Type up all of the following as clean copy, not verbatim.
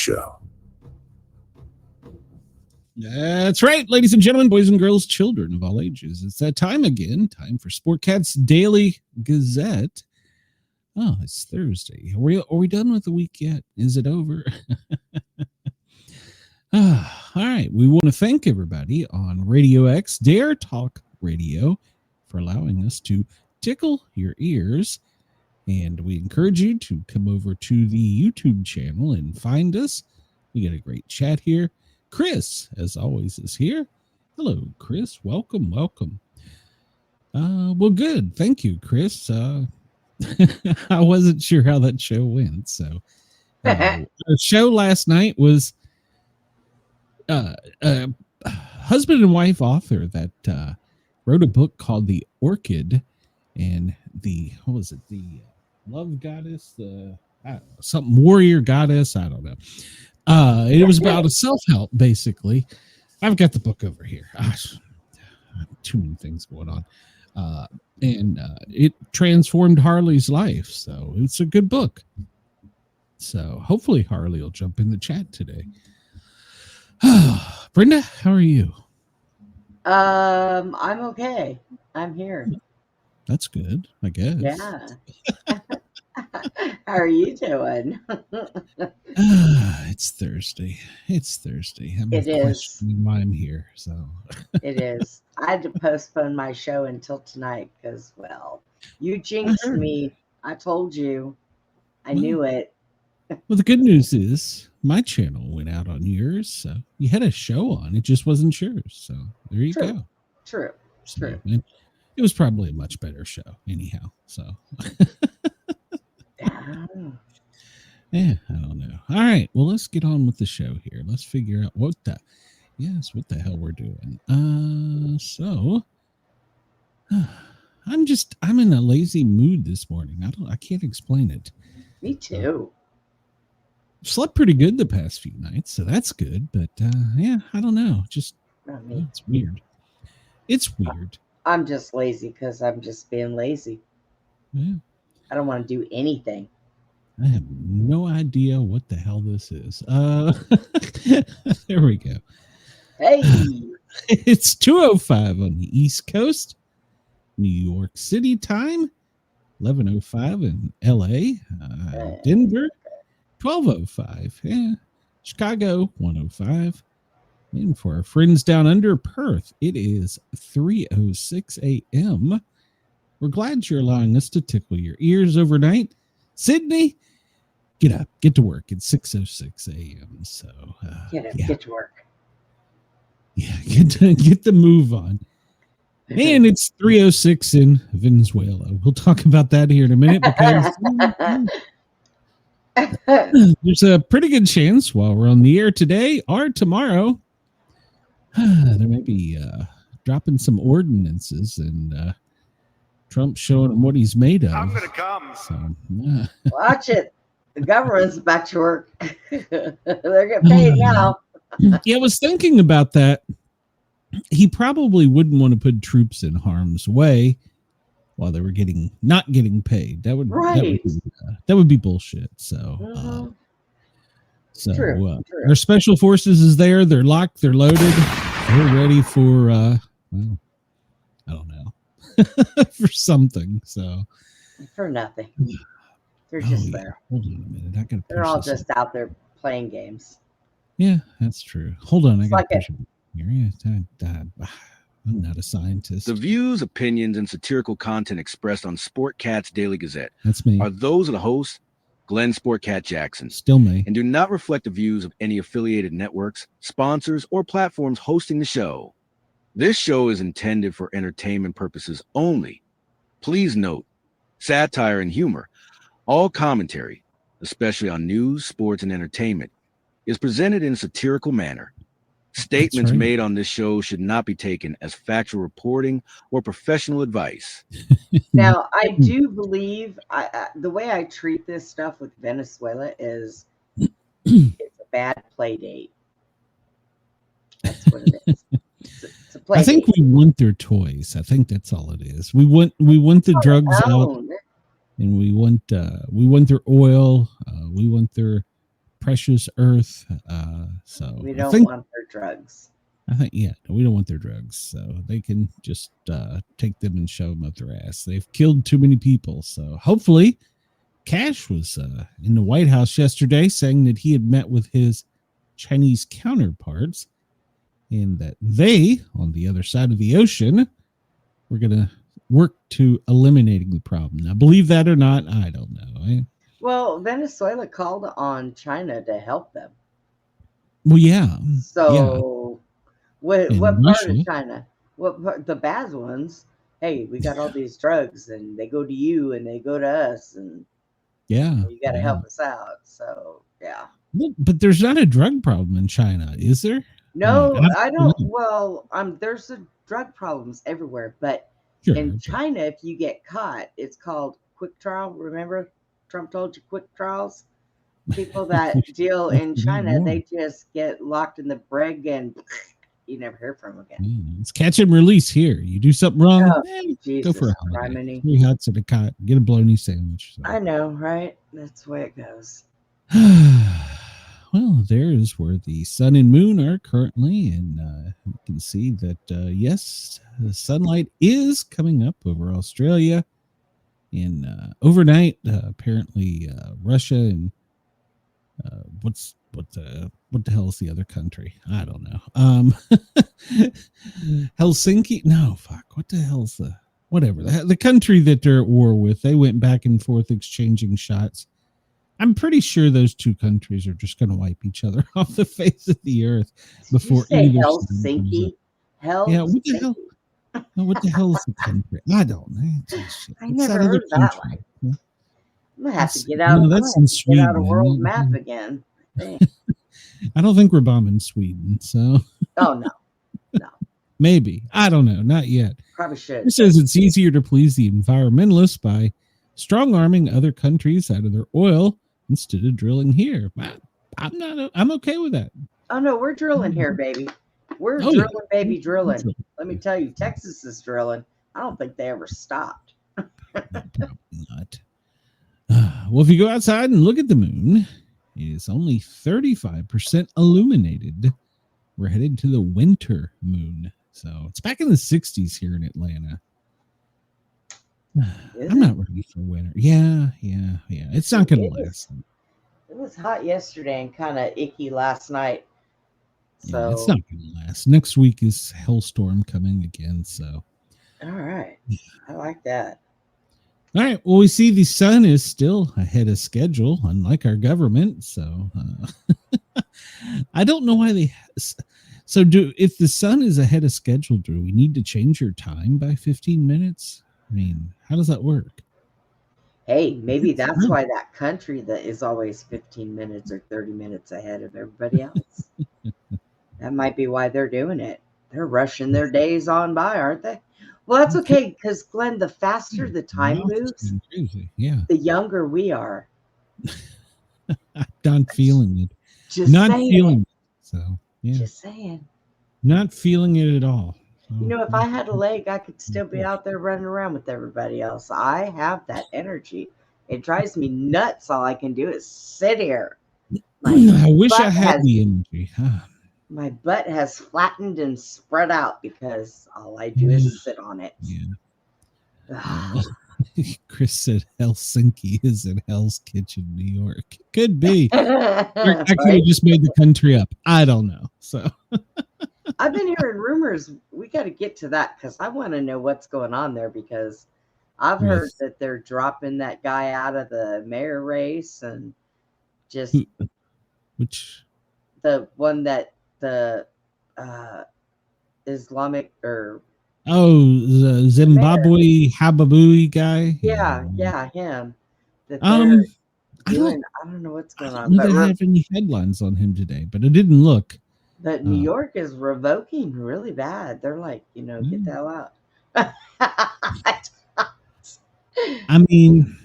Show. That's right, ladies and gentlemen, boys and girls, children of all ages. It's that time again. Time for Sportcat's Daily Gazette. Oh, it's Thursday. Are we done with the week yet? Is it over? All right. We want to thank everybody on Radio X, Dare Talk Radio, for allowing us to tickle your ears. And we encourage you to come over to the YouTube channel and find us. We got a great chat here. Chris, as always, is here. Hello, Chris. Welcome. Well, good. Thank you, Chris. I wasn't sure how that show went. So the show last night was a husband and wife author that wrote a book called The Orchid, and the love goddess, something warrior goddess. I don't know. It was about a self-help, basically. I've got the book over here. Too many things going on. And it transformed Harley's life. So it's a good book. So hopefully Harley will jump in the chat today. Brenda, how are you? I'm okay. I'm here. That's good, I guess. Yeah. How are you doing? It's Thursday. I'm It is. questioning why I'm here. So It is. I had to postpone my show until tonight because, well, you jinxed me. I told you. I knew it. Well, the good news is my channel went out on yours, so you had a show on. It just wasn't yours. So there you go. True. It was probably a much better show, anyhow. So. Yeah, I don't know. All right, well, let's get on with the show here. Let's figure out what the hell we're doing. So I'm in a lazy mood this morning. I can't explain it. Me too. Slept pretty good the past few nights, so that's good. But yeah, I don't know. Just it's weird. It's weird. I'm just lazy because I'm just being lazy. Yeah. I don't want to do anything. I have no idea what the hell this is. There we go. Hey. It's 2:05 on the East Coast, New York City time, 11:05 in LA, Denver, 12:05, yeah, Chicago, 1:05. And for our friends down under, Perth, it is 3:06 a.m. We're glad you're allowing us to tickle your ears overnight. Sydney, get up, get to work. It's 6:06 a.m. So Get to work. Yeah, get the move on. And it's 3:06 in Venezuela. We'll talk about that here in a minute because there's a pretty good chance while we're on the air today or tomorrow, there may be dropping some ordinances and Trump showing him what he's made of. I'm gonna come. So, Watch it. The government's back to work. They're getting paid now. Yeah, I was thinking about that. He probably wouldn't want to put troops in harm's way while they were not getting paid. That would be bullshit. So, True. Our special forces is there. They're locked. They're loaded. They're ready for I don't know, for something. So for nothing. They're just there. Hold on a minute. They're all just out there playing games. Yeah, that's true. Hold on. I got to push it. I'm not a scientist. The views, opinions, and satirical content expressed on Sportcat's Daily Gazette That's me. are those of the host, Glenn Sportcat Jackson, Still me, and do not reflect the views of any affiliated networks, sponsors, or platforms hosting the show. This show is intended for entertainment purposes only. Please note, satire and humor, all commentary, especially on news, sports, and entertainment, is presented in a satirical manner. Statements made on this show should not be taken as factual reporting or professional advice. Now, I do believe the way I treat this stuff with Venezuela is it's a bad play date. That's what it is. It's a play I think date. we want their toys. I think that's all it is. We want the drugs out, and we want their oil. We want their precious earth. So We I don't think want their drugs. yeah, we don't want their drugs, so they can just take them and shove them up their ass. They've killed too many people. So hopefully, Cash was in the White House yesterday saying that he had met with his Chinese counterparts and that they, on the other side of the ocean, were going to work to eliminating the problem. Now, believe that or not, I don't know. Well, Venezuela called on China to help them. Well, yeah. So, what And part of Russia. China? What part, the bad ones? Hey, we got all these drugs, and they go to you, and they go to us, and Yeah. you got to help us out. So, yeah. But there's not a drug problem in China, is there? No, I don't. Know. Well, there's drug problems everywhere, but in Sure, China, if you get caught, it's called quick trial. Remember, Trump told you quick trials. People that deal in China, they just get locked in the brig and you never hear from them again. It's catch and release here. You do something wrong, go Jesus for a holiday. criminy. 3 huts and a cot, get a bologna sandwich. So. I know, right? That's the way it goes. Well, there's where the sun and moon are currently, and you can see that, yes, the sunlight is coming up over Australia. And overnight, apparently, Russia and what the hell is the other country? I don't know. Helsinki? No, fuck. What the hell's the country that they're at war with? They went back and forth exchanging shots. I'm pretty sure those two countries are just going to wipe each other off the face of the earth before either. Helsinki? Yeah, what the hell? What the hell is the country? I don't know. I never heard of that one. I'm gonna have to get out. That's in Sweden. Get out a world map again. I don't think we're bombing Sweden. So. Oh no. Maybe. I don't know. Not yet. Probably should. It says it's easier to please the environmentalists by strong-arming other countries out of their oil instead of drilling here. I'm okay with that. Oh no, we're drilling here, baby. We're drilling, baby, drilling. Let me tell you, Texas is drilling. I don't think they ever stopped. Probably not. Well, if you go outside and look at the moon, it is only 35% illuminated. We're headed to the winter moon. So it's back in the 60s here in Atlanta. I'm not ready for winter. Yeah. It's not going to last. It was hot yesterday and kind of icky last night. So it's not going to last. Next week is Hellstorm coming again. So, all right, I like that. All right. Well, we see the sun is still ahead of schedule, unlike our government. So, I don't know why they. So, if the sun is ahead of schedule, do we need to change your time by 15 minutes? I mean, how does that work? Hey, maybe that's why that country that is always 15 minutes or 30 minutes ahead of everybody else. That might be why they're doing it. They're rushing their days on by, aren't they? Well, that's okay, because Glenn, the faster the time moves, the younger we are. I'm not feeling it. Just saying. So, yeah. Just saying. Not feeling it at all. You know, if I had a leg, I could still be out there running around with everybody else. I have that energy. It drives me nuts. All I can do is sit here. I wish I had the energy. My butt has flattened and spread out because all I do is sit on it. Yeah. Chris said Helsinki is in Hell's Kitchen, New York. Could be. I could have just made the country up. I don't know. So I've been hearing rumors. We got to get to that because I want to know what's going on there, because I've heard that they're dropping that guy out of the mayor race and just which the one that the Islamic or the Zimbabwe Hababui guy. Yeah, him. That I don't know what's going on. But I have any headlines on him today, but I didn't look. But New York is revoking really bad. They're like, get the hell out. I mean,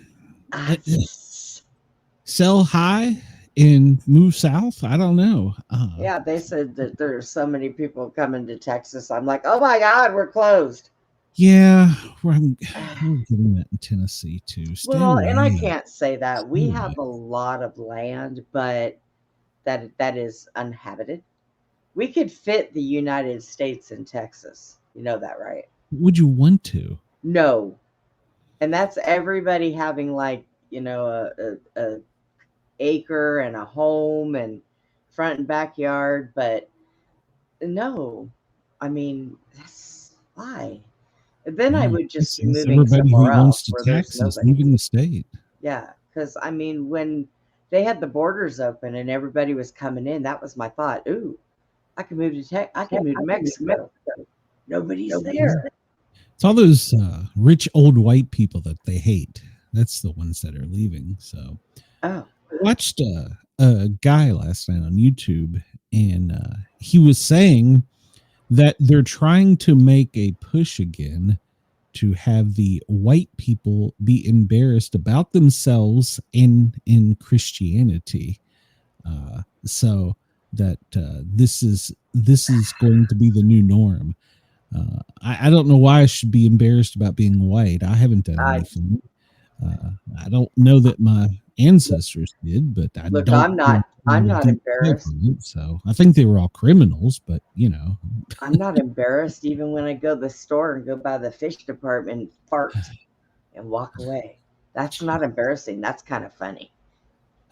sell high and move south. I don't know. Yeah, they said that there's so many people coming to Texas. I'm like, oh my God, we're closed. Yeah, we're getting that in Tennessee too. And I can't say that. We have a lot of land, but that is uninhabited. We could fit the United States in Texas. You know that, right? Would you want to? No. And that's everybody having like, a acre and a home and front and backyard, but no. I mean, that's why. Then I Yeah, would just be it's moving everybody somewhere who wants else to where there's tax is nobody. leaving the state. Yeah, because I mean, when they had the borders open and everybody was coming in, that was my thought. Ooh, I can move to I can move to Mexico. Nobody's there. It's all those rich old white people that they hate. That's the ones that are leaving. So Oh, I watched a guy last night on YouTube, and he was saying that they're trying to make a push again to have the white people be embarrassed about themselves in Christianity, so that this is going to be the new norm. I don't know why I should be embarrassed about being white. I haven't done I anything. I don't know that my ancestors did, but I look. don't. I'm not Deep embarrassed. so I think they were all criminals, but I'm not embarrassed even when I go to the store and go by the fish department and fart and walk away. That's not embarrassing. That's kind of funny.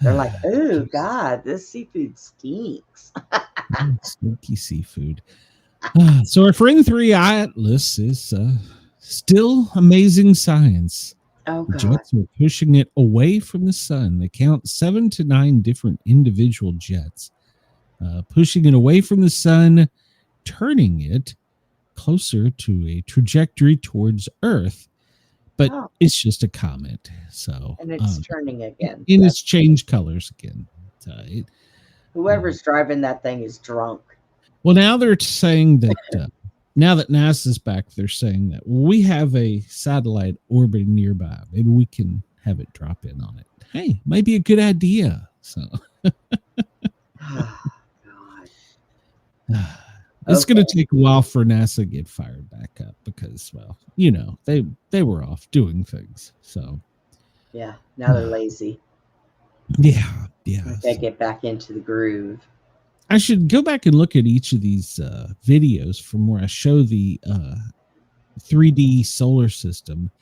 They're like, "Oh God, this seafood stinks." stinky seafood. So our friend 3 Atlas is still amazing science. Oh The God. jets are pushing it away from the sun. They count 7 to 9 different individual jets, pushing it away from the sun, turning it closer to a trajectory towards Earth. But Oh, it's just a comet. So and it's turning again. and it's changed colors again. Whoever's driving that thing is drunk. Well, now they're saying that now that NASA's back, they're saying that we have a satellite orbiting nearby. Maybe we can have it drop in on it. Hey, might be a good idea. So Oh, it's going to take a while for NASA to get fired back up because, well, they were off doing things. So yeah, now they're lazy. Yeah. They get back into the groove. I should go back and look at each of these videos from where I show the 3D solar system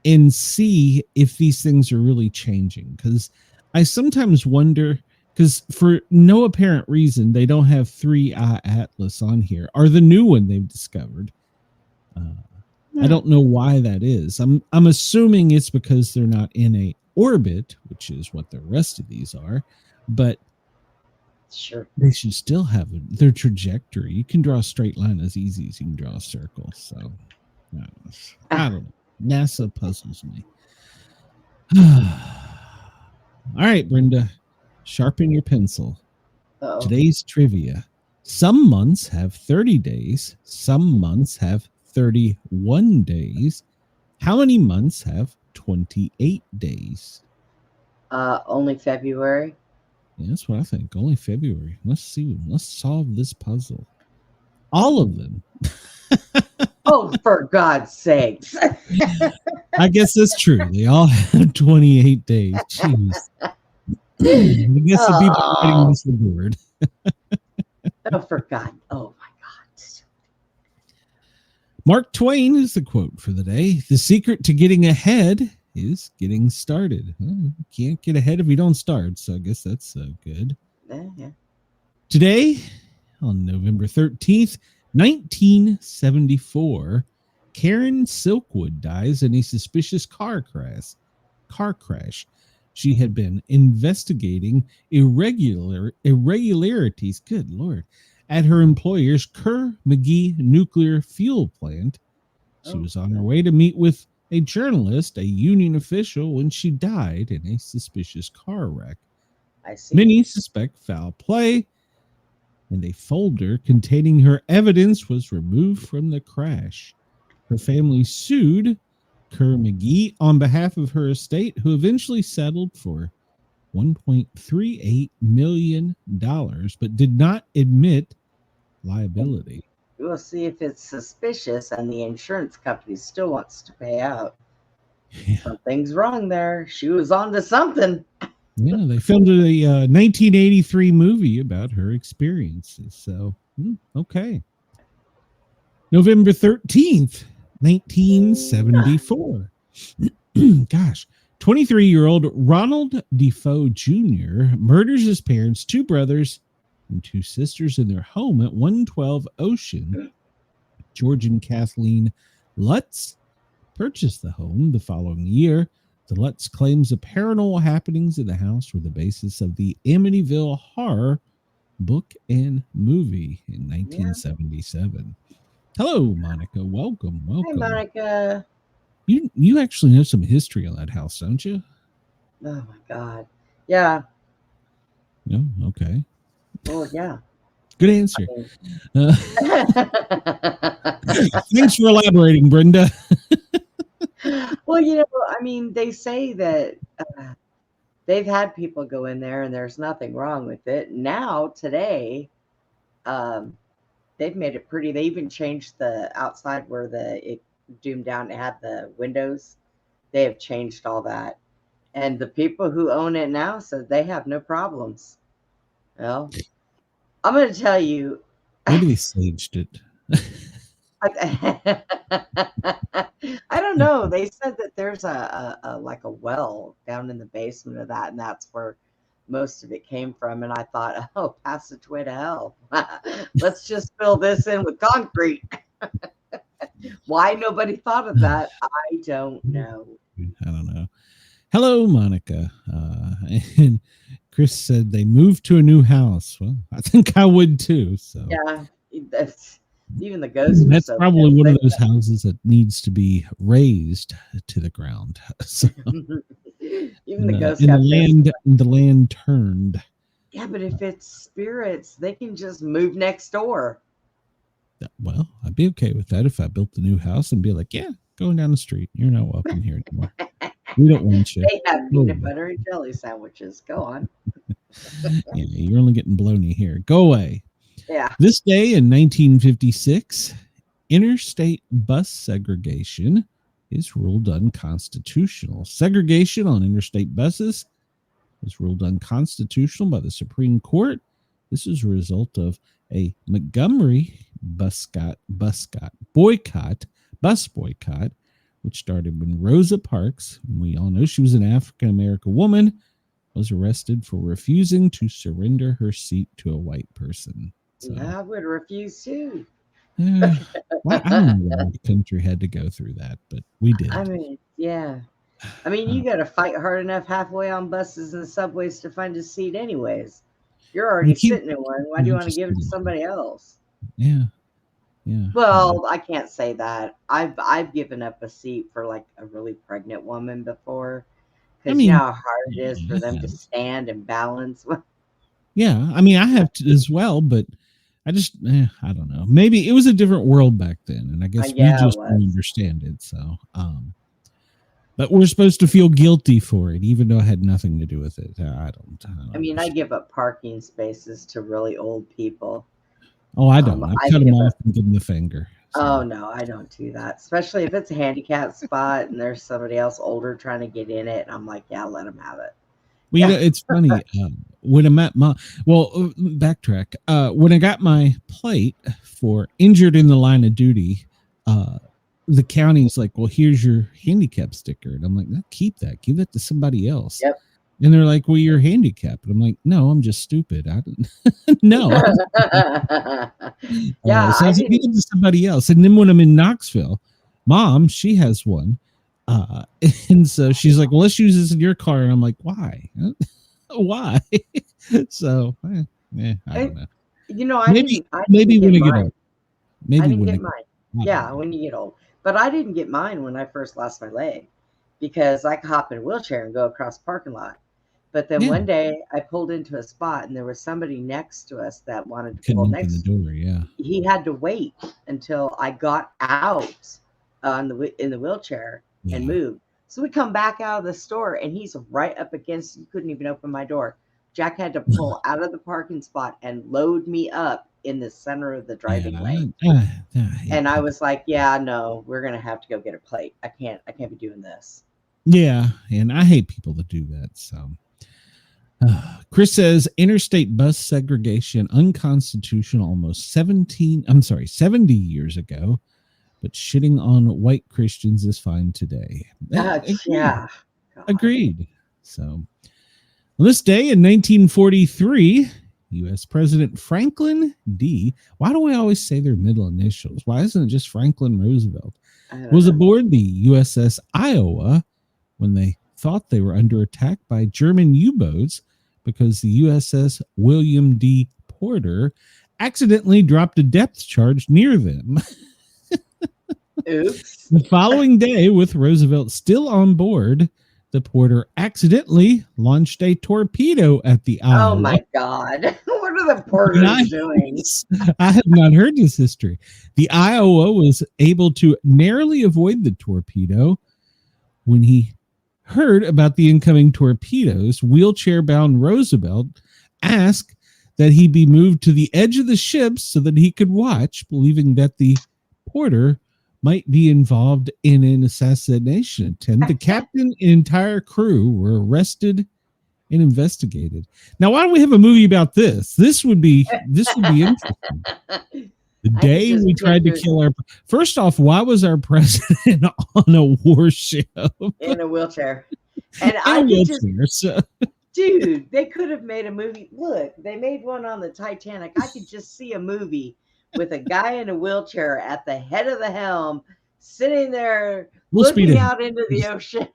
and see if these things are really changing. Because I sometimes wonder, because for no apparent reason, they don't have 3i Atlas on here, or the new one they've discovered. I don't know why that is. I'm assuming it's because they're not in a orbit, which is what the rest of these are, but sure, they should still have their trajectory. You can draw a straight line as easy as you can draw a circle. So I don't know. NASA puzzles me. All right, Brenda, sharpen your pencil. Uh-oh. Today's trivia. Some months have 30 days. Some months have 31 days. How many months have 28 days? Only February. Yeah, that's what I think. Only February. Let's see. Let's solve this puzzle. All of them. Oh, for God's sakes. I guess that's true. They all have 28 days. Jeez. I guess the people writing this the board. Oh, for God. Oh, my God. Mark Twain is the quote for the day. The secret to getting ahead is getting started. Well, you can't get ahead if you don't start, so I guess that's good. Yeah. Today, on November 13th, 1974, Karen Silkwood dies in a suspicious car crash. She had been investigating irregularities, good Lord, at her employer's Kerr-McGee nuclear fuel plant. She was on her way to meet with a journalist, a union official, when she died in a suspicious car wreck. I see. Many suspect foul play, and a folder containing her evidence was removed from the crash. Her family sued Kerr-McGee on behalf of her estate, who eventually settled for $1.38 million, but did not admit liability. We'll see if it's suspicious and the insurance company still wants to pay out. Yeah. Something's wrong there. She was on to something. Yeah, they filmed a 1983 movie about her experiences. So, okay. November 13th, 1974. Gosh, 23-year-old Ronald Defoe Jr. murders his parents, two brothers, and two sisters in their home at 112 Ocean. George and Kathleen Lutz purchased the home the following year. The Lutz claims the paranormal happenings in the house were the basis of the Amityville Horror book and movie in 1977. Hello, Monica. Welcome. Hi, Monica. You actually know some history on that house, don't you? Oh my God. Yeah. No. Okay. Oh yeah. Good answer. Thanks for elaborating, Brenda. Well, I mean, they say that they've had people go in there and there's nothing wrong with it. Now, today, they've made it pretty. They even changed the outside where it doomed down to have the windows. They have changed all that. And the people who own it now said they have no problems. Well, I'm going to tell you. Maybe they staged it. I don't know. They said that there's a like a well down in the basement of that, and that's where most of it came from. And I thought, oh, passageway to hell. Let's just fill this in with concrete. Why nobody thought of that, I don't know. I don't know. Hello, Monica. And Chris said they moved to a new house. Well, I think I would too. So yeah, that's even the ghost. That's probably one of those houses that needs to be raised to the ground. So, even the ghost got the land turned. Yeah, but if it's spirits, they can just move next door. Well, I'd be okay with that if I built the new house and be like, yeah, going down the street. You're not welcome here anymore. We don't want you. They have peanut butter and jelly sandwiches. Go on. Yeah, you're only getting baloney here. Go away. Yeah. This day in 1956, interstate bus segregation is ruled unconstitutional. Segregation on interstate buses is ruled unconstitutional by the Supreme Court. This is a result of a Montgomery bus boycott, which started when Rosa Parks, we all know she was an African-American woman, was arrested for refusing to surrender her seat to a white person. So, I would refuse too. Well, I don't know why the country had to go through that, but we did. I mean, yeah. I mean, you got to fight hard enough halfway on buses and subways to find a seat anyways. You're already sitting in one. Why do you want to give it to somebody else? Yeah. Yeah. Well, I can't say that. I've given up a seat for like a really pregnant woman before. Because you know how hard it is for them to stand and balance. Yeah. I mean, I have to as well, but I just, I don't know. Maybe it was a different world back then. And I guess we just don't understand it. So, but we're supposed to feel guilty for it, even though it had nothing to do with it. I don't I mean, I give up parking spaces to really old people. Oh, I don't. I cut them off and give them the finger. So. Oh, no, I don't do that. Especially if it's a handicapped spot and there's somebody else older trying to get in it. And I'm like, yeah, let them have it. Well, you know, it's funny. When I'm at backtrack. When I got my plate for injured in the line of duty, the county's like, well, here's your handicap sticker. And I'm like, no, keep that. Give that to somebody else. Yep. And they're like, well, you're handicapped. And I'm like, no, I'm just stupid. I didn't. No. Yeah. So I was like, give it to somebody else. And then when I'm in Knoxville, Mom, she has one. And so she's like, well, let's use this in your car. And I'm like, why? Why? So, I don't know. You know, maybe when you get old. Maybe I didn't get mine. Yeah, when you get old. But I didn't get mine when I first lost my leg because I could hop in a wheelchair and go across the parking lot. But then one day I pulled into a spot and there was somebody next to us that wanted to pull next to the door. Yeah. He had to wait until I got out in the wheelchair and moved. So we come back out of the store and he's right up against, you couldn't even open my door. Jack had to pull out of the parking spot and load me up in the center of the driving lane. And I was like, yeah, no, we're going to have to go get a plate. I can't be doing this. Yeah. And I hate people that do that. So, Chris says interstate bus segregation unconstitutional almost 70 years ago, but shitting on white Christians is fine today. Agreed. Yeah. God. Agreed. So, on this day in 1943, U.S. President Franklin D. Why do we always say their middle initials? Why isn't it just Franklin Roosevelt? Was aboard the USS Iowa when they thought they were under attack by German U-boats because the USS William D. Porter accidentally dropped a depth charge near them. Oops. The following day, with Roosevelt still on board, the Porter accidentally launched a torpedo at the Iowa. Oh my God. What are the Porters doing? I have not heard this history. The Iowa was able to narrowly avoid the torpedo. When he heard about the incoming torpedoes, wheelchair-bound Roosevelt asked that he be moved to the edge of the ship so that he could watch, believing that the Porter might be involved in an assassination attempt. The captain and entire crew were arrested and investigated. Now, why don't we have a movie about this? This would be interesting. The day we tried to kill our... First off, why was our president on a warship? In a wheelchair. And dude, they could have made a movie. Look, they made one on the Titanic. I could just see a movie with a guy in a wheelchair at the head of the helm, sitting there looking out into the ocean.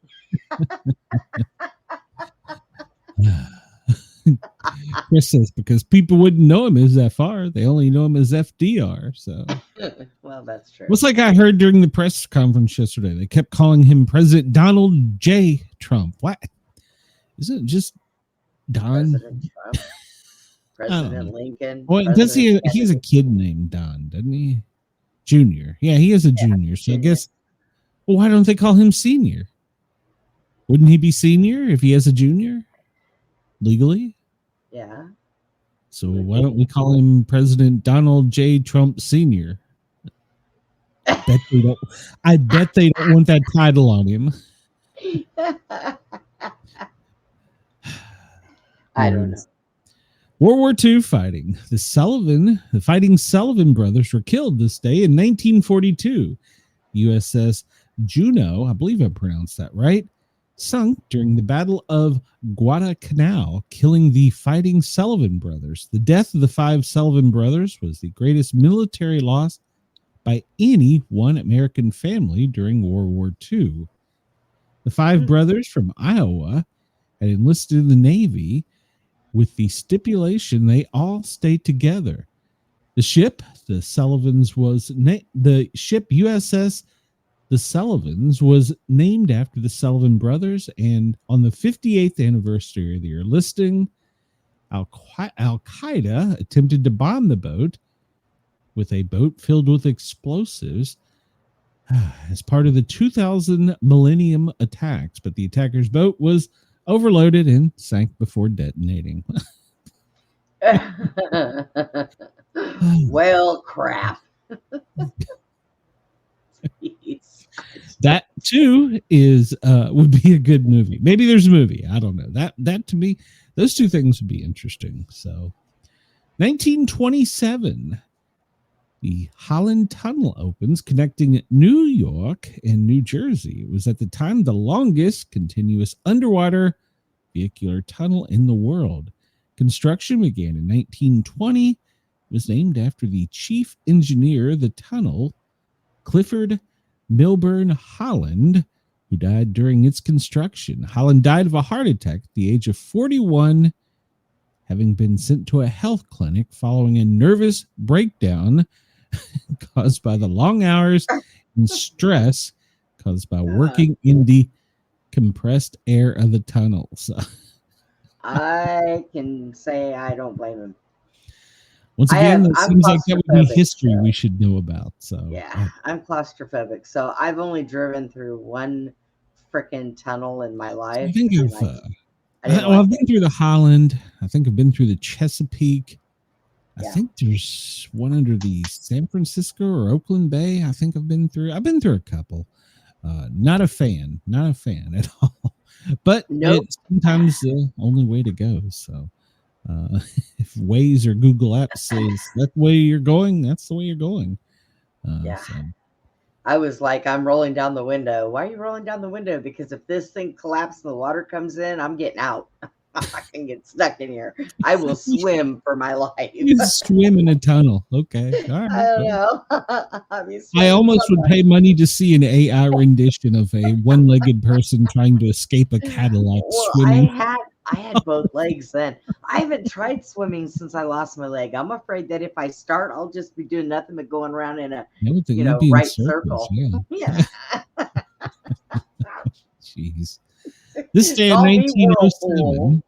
Chris says because people wouldn't know him as FR, they only know him as FDR. So, well, that's true. It's like I heard during the press conference yesterday. They kept calling him President Donald J. Trump. What? Isn't it just Don? President Trump, President Lincoln. Well, does he? He has a kid named Don, doesn't he? Junior. Yeah, he is a junior. So junior. I guess. Well, why don't they call him senior? Wouldn't he be senior if he has a junior? Legally? Yeah. So why don't we call him President Donald J. Trump Sr.? I bet they don't want that title on him. I don't know. World War II fighting. The fighting Sullivan brothers were killed this day in 1942. USS Juno, I believe I pronounced that right, sunk during the Battle of Guadalcanal, killing the fighting Sullivan brothers. The death of the 5 Sullivan brothers was the greatest military loss by any one American family during World War II. The 5 brothers from Iowa had enlisted in the Navy with the stipulation they all stay together. The ship, the Sullivans, the ship USS The Sullivans was named after the Sullivan brothers, and on the 58th anniversary of their listing, Al-Qaeda attempted to bomb the boat with a boat filled with explosives as part of the 2000 Millennium attacks, but the attacker's boat was overloaded and sank before detonating. Well, crap. That too is would be a good movie. Maybe there's a movie. I don't know. That to me, those two things would be interesting. So 1927, the Holland Tunnel opens, connecting New York and New Jersey. It was at the time the longest continuous underwater vehicular tunnel in the world. Construction began in 1920. It was named after the chief engineer of the tunnel, Clifford Milburn Holland, who died during its construction. Holland died of a heart attack at the age of 41, having been sent to a health clinic following a nervous breakdown caused by the long hours and stress caused by working in the compressed air of the tunnels. I can say I don't blame him. Once again, it seems like that would be history we should know about. So yeah, I'm claustrophobic. So I've only driven through one freaking tunnel in my life. I think I've been through the Holland. I think I've been through the Chesapeake. I think there's one under the San Francisco or Oakland Bay. I think I've been through a couple. Not a fan at all. but Nope. it's sometimes the only way to go. So if Waze or Google Apps says that's the way you're going, that's the way you're going. Yeah. So. I was like, I'm rolling down the window. Why are you rolling down the window? Because if this thing collapses and the water comes in, I'm getting out. I can get stuck in here. I will swim for my life. You swim in a tunnel. Okay. All right. I don't know. I almost would pay money to see an AI rendition of a one-legged person trying to escape a Cadillac swimming. I had both legs then. I haven't tried swimming since I lost my leg. I'm afraid that if I start, I'll just be doing nothing but going around in a right circle. Yeah. Jeez. This day in 1907,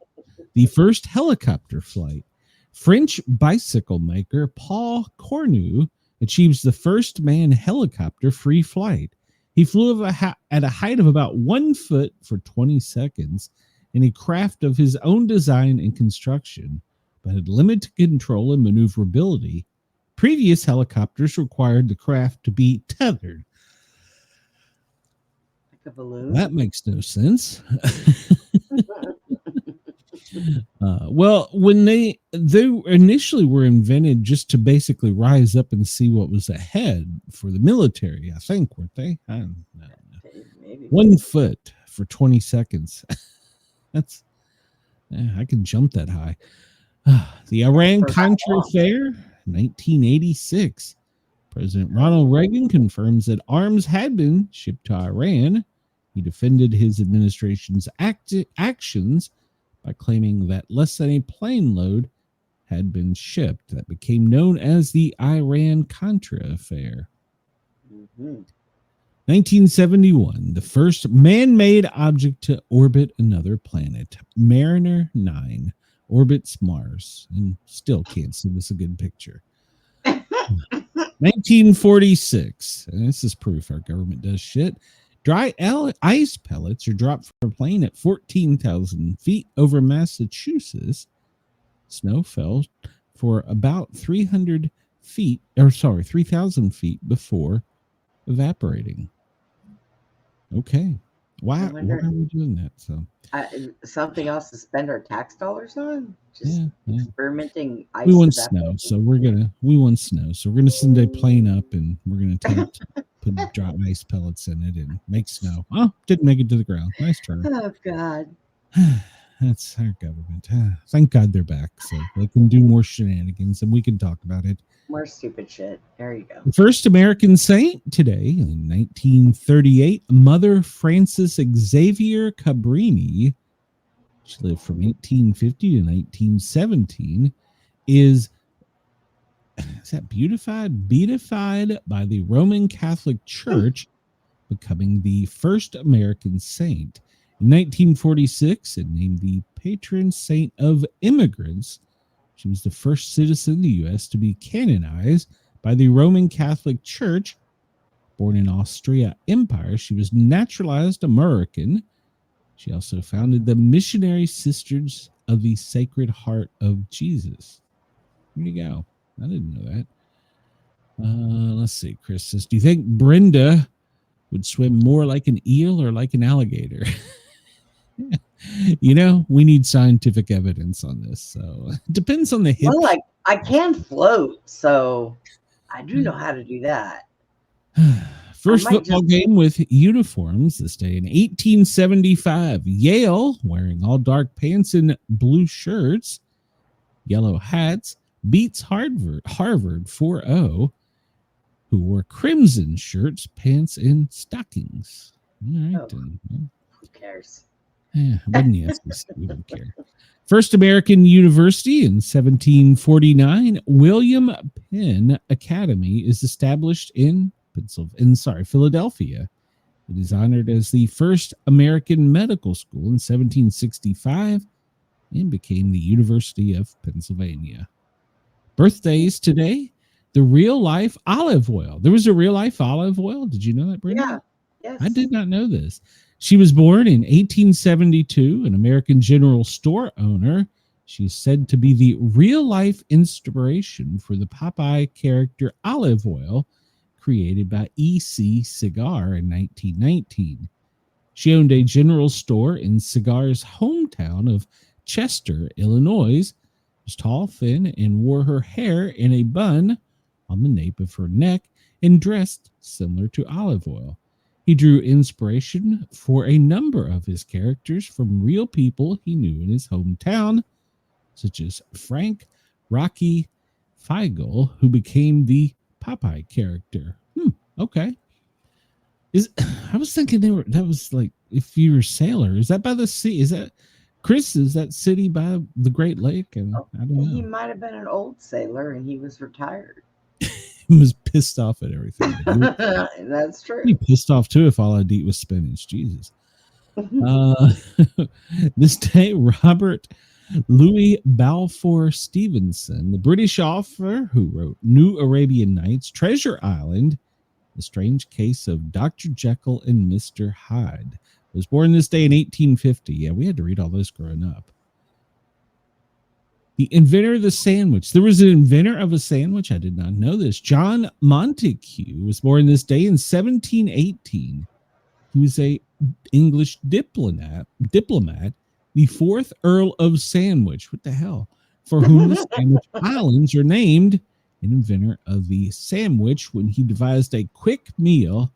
the first helicopter flight. French bicycle maker Paul Cornu achieves the first manned helicopter free flight. He flew at a height of about 1 foot for 20 seconds in a craft of his own design and construction, but had limited control and maneuverability. Previous helicopters required the craft to be tethered. Like a balloon? That makes no sense. Well, when they initially were invented just to basically rise up and see what was ahead for the military, I think, weren't they? I don't know. Maybe. 1 foot for 20 seconds. That's, I can jump that high. The Iran-Contra affair, 1986. President Ronald Reagan confirms that arms had been shipped to Iran. He defended his administration's actions by claiming that less than a plane load had been shipped. That became known as the Iran-Contra affair. 1971, the first man-made object to orbit another planet. Mariner 9 orbits Mars, and still can't send us a good picture. 1946, and this is proof our government does shit. Dry ice pellets are dropped from a plane at 14,000 feet over Massachusetts. Snow fell for about 3,000 feet before evaporating. Okay. Why are we doing that? So something else to spend our tax dollars on? Just experimenting ice. We want snow, so we want snow. So we're gonna send a plane up and we're gonna put drop ice pellets in it and make snow. Oh, didn't make it to the ground. Nice try. Oh God. That's our government. Thank God they're back, so they can do more shenanigans and we can talk about it. More stupid shit. There you go. The first American saint today in 1938, Mother Frances Xavier Cabrini. She lived from 1850 to 1917. Is that beatified by the Roman Catholic Church, becoming the first American saint. In 1946, and named the patron saint of immigrants. She was the first citizen in the U.S. to be canonized by the Roman Catholic Church. Born in Austria Empire, she was naturalized American. She also founded the Missionary Sisters of the Sacred Heart of Jesus. There you go. I didn't know that. Let's see. Chris says, do you think Brenda would swim more like an eel or like an alligator? We need scientific evidence on this. So it depends on the hip. Well, I can float, so I do know how to do that. First football game with uniforms this day in 1875. Yale, wearing all dark pants and blue shirts, yellow hats, beats Harvard 4-0, who wore crimson shirts, pants, and stockings. All right. Who cares? Yeah, wouldn't the SEC? We don't care. First American university in 1749, William Penn Academy is established in Philadelphia. It is honored as the first American medical school in 1765 and became the University of Pennsylvania. Birthdays today, the real life olive oil. There was a real life olive oil. Did you know that, Brenda? Yeah. Yes. I did not know this. She was born in 1872, an American general store owner. She's said to be the real-life inspiration for the Popeye character olive oil created by E.C. Cigar in 1919. She owned a general store in Cigar's hometown of Chester, Illinois. Was tall, thin, and wore her hair in a bun on the nape of her neck and dressed similar to Olive Oyl. He drew inspiration for a number of his characters from real people he knew in his hometown, such as Frank Rocky Feigl, who became the Popeye character. Okay. I was thinking that was like if you were a sailor. Is that by the sea? Is that Chris? Is that city by the Great Lake? And I don't know. He might have been an old sailor and he was retired. He was pissed off at everything. That's true. He'd be pissed off too if all I'd eat was spinach. Jesus. This day, Robert Louis Balfour Stevenson, the British author who wrote New Arabian Nights, Treasure Island, The Strange Case of Dr. Jekyll and Mr. Hyde, was born this day in 1850. Yeah, we had to read all this growing up. The inventor of the sandwich. There was an inventor of a sandwich. I did not know this. John Montague was born this day in 1718. He was a English diplomat, the fourth Earl of Sandwich. What the hell? For whom the Sandwich Islands are named, an inventor of the sandwich when he devised a quick meal,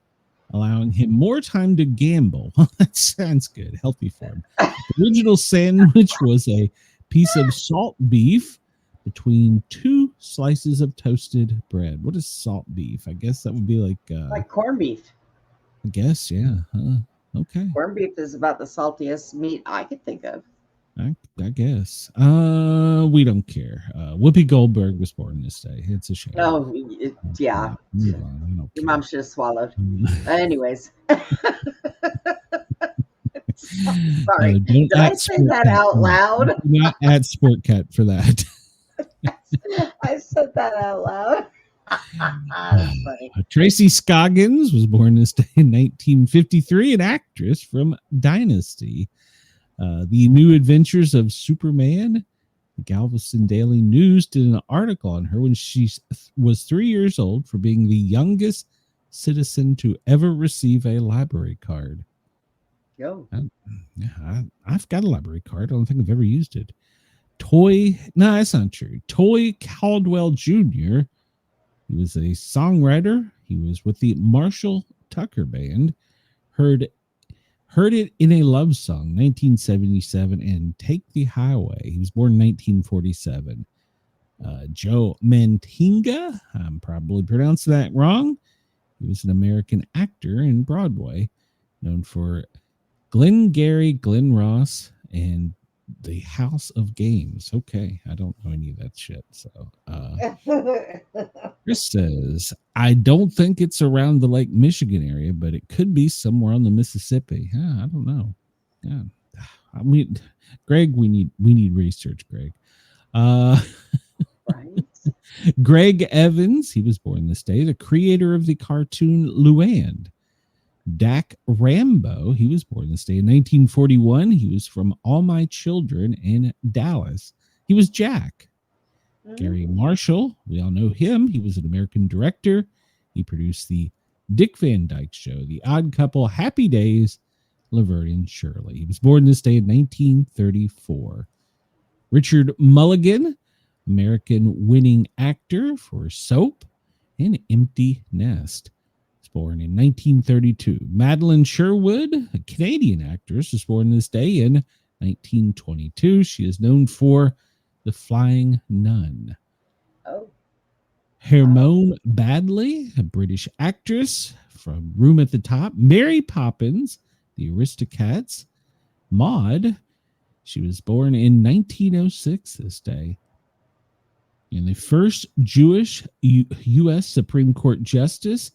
allowing him more time to gamble. Well, that sounds good. Healthy for him. The original sandwich was a piece of salt beef between two slices of toasted bread. What is salt beef? I guess that would be like corned beef. I guess, yeah. Okay. Corned beef is about the saltiest meat I could think of. I guess. We don't care. Whoopi Goldberg was born this day. It's a shame. No, yeah. Move on. Your mom should have swallowed. Anyways. Sorry. Did I say that out loud? Not at Sportcat for that. I said that out loud. That's funny. Tracy Scoggins was born this day in 1953, an actress from Dynasty. The New Adventures of Superman. The Galveston Daily News did an article on her when she was 3 years old for being the youngest citizen to ever receive a library card. Yo. I've got a library card. I don't think I've ever used it. No, that's not true. Toy Caldwell Jr. He was a songwriter. He was with the Marshall Tucker Band. Heard it in a love song, 1977, and Take the Highway. He was born in 1947. Joe Mantinga, I'm probably pronouncing that wrong. He was an American actor in Broadway, known for Glengarry Glen Ross and The House of Games. Okay, I don't know any of that shit. So Chris says, I don't think it's around the Lake Michigan area, but it could be somewhere on the Mississippi. I don't know. Yeah. Greg, we need research, Greg. Right. Greg Evans, he was born this day, the creator of the cartoon Luand. Dak Rambo, he was born this day in 1941. He was from All My Children in Dallas. He was Jack. Gary Marshall, we all know him. He was an American director. He produced the Dick Van Dyke Show, The Odd Couple, Happy Days, Laverne and Shirley. He was born this day in 1934. Richard Mulligan, American winning actor for Soap and Empty Nest. Born in 1932. Madeline Sherwood, a Canadian actress, was born this day in 1922. She is known for The Flying Nun. Oh. Hermione Baddeley, a British actress from Room at the Top. Mary Poppins, The Aristocats. Maud, she was born in 1906 this day. And the first Jewish U.S. Supreme Court Justice,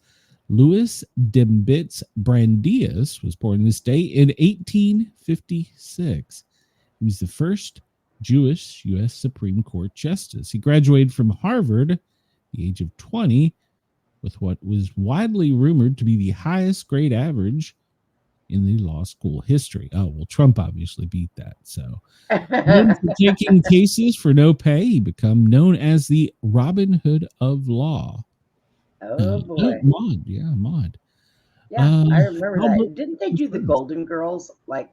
Louis Dembitz Brandeis, was born this day in 1856. He was the first Jewish U.S. Supreme Court Justice. He graduated from Harvard at the age of 20 with what was widely rumored to be the highest grade average in the law school history. Oh, well, Trump obviously beat that. So, known for taking cases for no pay, he became known as the Robin Hood of law. Oh, boy. Maud. Yeah, I remember I'll look that. Didn't they do the first. Golden Girls, like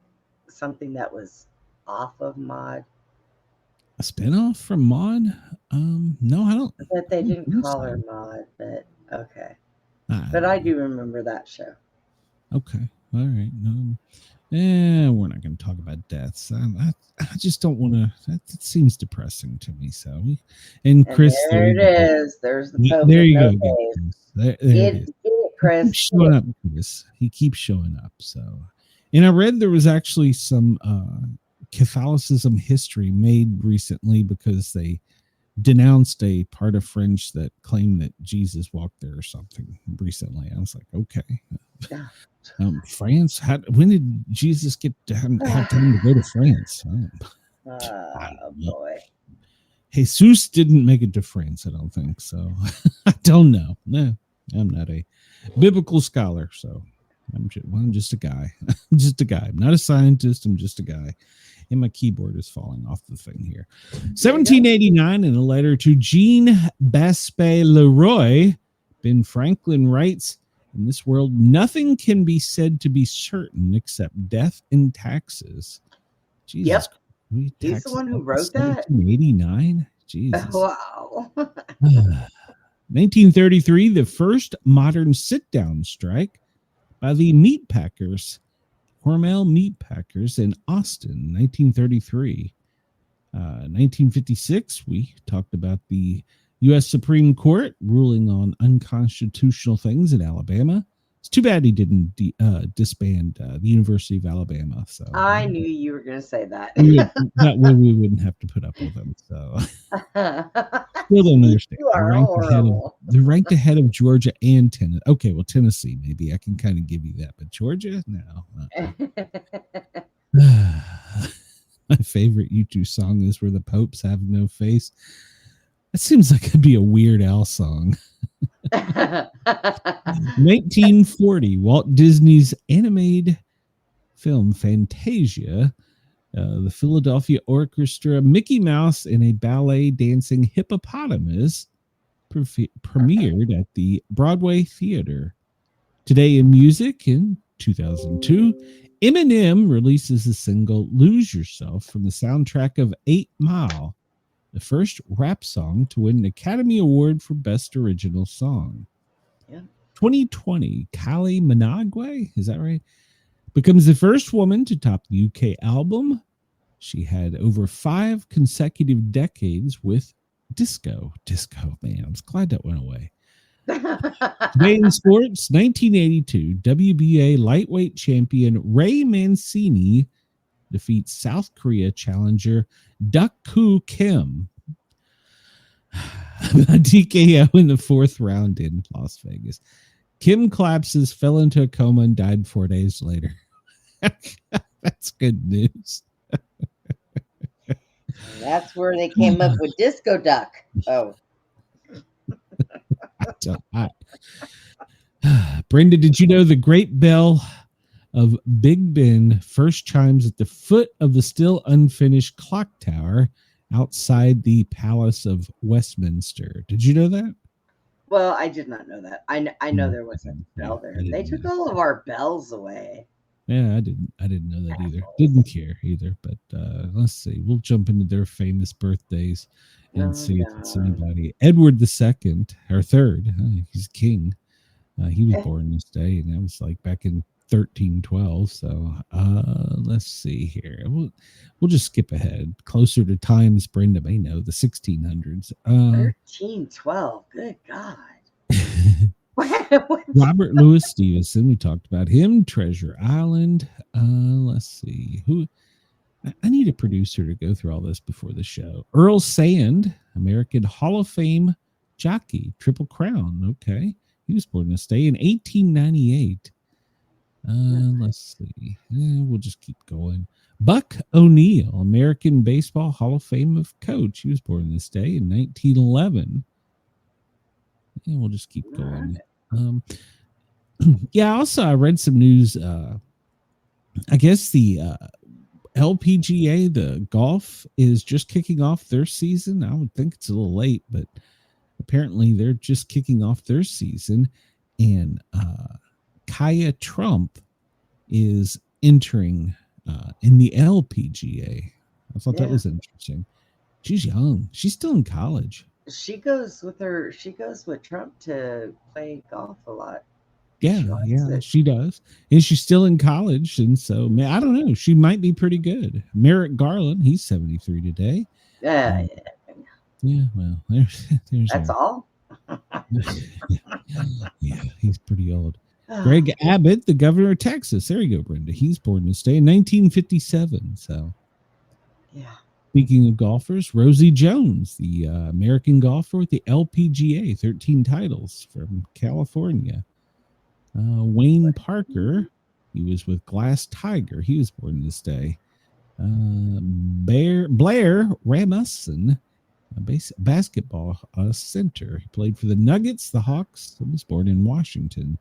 something that was off of Mod? A spinoff from Maud? No, I don't. But they I don't didn't think call so. her Mod, but okay. I But don't I know. do remember that show. Okay, all right. We're not going to talk about deaths. I just don't want to. That seems depressing to me. So, and And Chris, there there it you go. is. There's the Pope There with you no go again, face. Chris. There it is. Get it, He Chris. keeps showing up, Chris. He keeps showing up. So, and I read there was actually some Catholicism history made recently because they denounced a part of French that claimed that Jesus walked there or something recently. I was like, okay. France, when did Jesus get to have time to go to France? I don't know. Boy. Jesus didn't make it to France, I don't think. So I don't know. No, I'm not a biblical scholar. So I'm just a guy. I'm just a guy. I'm not a scientist. I'm just a guy. And my keyboard is falling off the thing here. 1789, in a letter to Jean Baspe Leroy, Ben Franklin writes, in this world, nothing can be said to be certain except death and taxes. Jesus. Yep. He's the one who wrote that? 1789? Jesus. Wow. 1933, the first modern sit-down strike by the meat packers. Hormel Meat Packers in Austin, 1933. 1956, we talked about the U.S. Supreme Court ruling on unconstitutional things in Alabama. It's too bad he didn't disband the University of Alabama. So I knew you were going to say that. That way we wouldn't have to put up with them. So still don't understand. You are horrible. They're ranked ahead of Georgia and Tennessee. Okay, well, Tennessee, maybe I can kind of give you that, but Georgia, no. My favorite U2 song is Where the Popes Have No Face. That seems like it'd be a Weird Al song. 1940, Walt Disney's animated film Fantasia, the Philadelphia Orchestra, Mickey Mouse and a ballet dancing hippopotamus premiered at the Broadway Theater. Today in music, in 2002, Eminem releases the single Lose Yourself from the soundtrack of 8 Mile, the first rap song to win an Academy Award for Best Original Song. Yeah. 2020, Kylie Minogue, is that right? Becomes the first woman to top the UK album. She had over 5 consecutive decades with disco. Disco, man, I'm glad that went away. Today in sports, 1982, WBA lightweight champion Ray Mancini defeats South Korea challenger Duk-Koo Kim. TKO in the 4th round in Las Vegas. Kim collapses, fell into a coma, and died 4 days later. That's good news. That's where they came up with Disco Duck. Oh. Brenda, did you know the great bell of Big Ben first chimes at the foot of the still unfinished clock tower outside the Palace of Westminster? Did you know that? Well, I did not know that. I know there was a bell there. They took all of our bells away. Yeah, I didn't know that either. Didn't care either. But let's see. We'll jump into their famous birthdays and see if it's anybody. Edward II, or third. He's king. He was born this day, and that was like back in 1312. So let's see here. We'll just skip ahead closer to times Brenda may know, the 1600s. 1312. Good God. Robert Louis Stevenson, we talked about him. Treasure Island. Let's see who. I need a producer to go through all this before the show. Earl Sand, American Hall of Fame jockey, Triple Crown. Okay, he was born this day in 1898. Let's see. We'll just keep going. Buck O'Neill, American Baseball Hall of Fame of coach. He was born this day in 1911. And we'll just keep going. Yeah, also I read some news. I guess the LPGA, the golf, is just kicking off their season. I would think it's a little late, but apparently they're just kicking off their season. And Kaya Trump is entering in the LPGA. I thought that was interesting. She's young. She's still in college. She goes with Trump to play golf a lot. Yeah, she does. And she's still in college. And so, man, I don't know. She might be pretty good. Merrick Garland, he's 73 today. Yeah. Well, there's that's all. Yeah, he's pretty old. Greg Abbott, the governor of Texas. There you go, Brenda. He's born this day in 1957. So, yeah. Speaking of golfers, Rosie Jones, the American golfer with the LPGA, 13 titles from California. Wayne Parker, he was with Glass Tiger. He was born this day. Blair Rasmussen, basketball center. He played for the Nuggets, the Hawks. He was born in Washington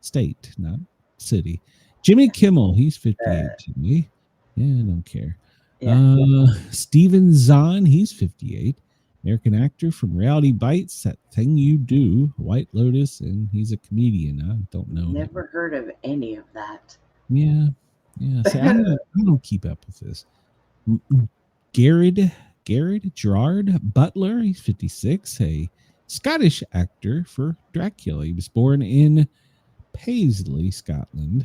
State, not city. Jimmy Kimmel, he's 58 today. Yeah, I don't care. Yeah. Steven Zahn, he's 58. American actor from Reality Bites, That Thing You Do, White Lotus, and he's a comedian. I don't know. Never heard of any of that. Yeah. See, I don't keep up with this. Gerard Butler, he's 56, a Scottish actor for Dracula. He was born in Paisley, Scotland.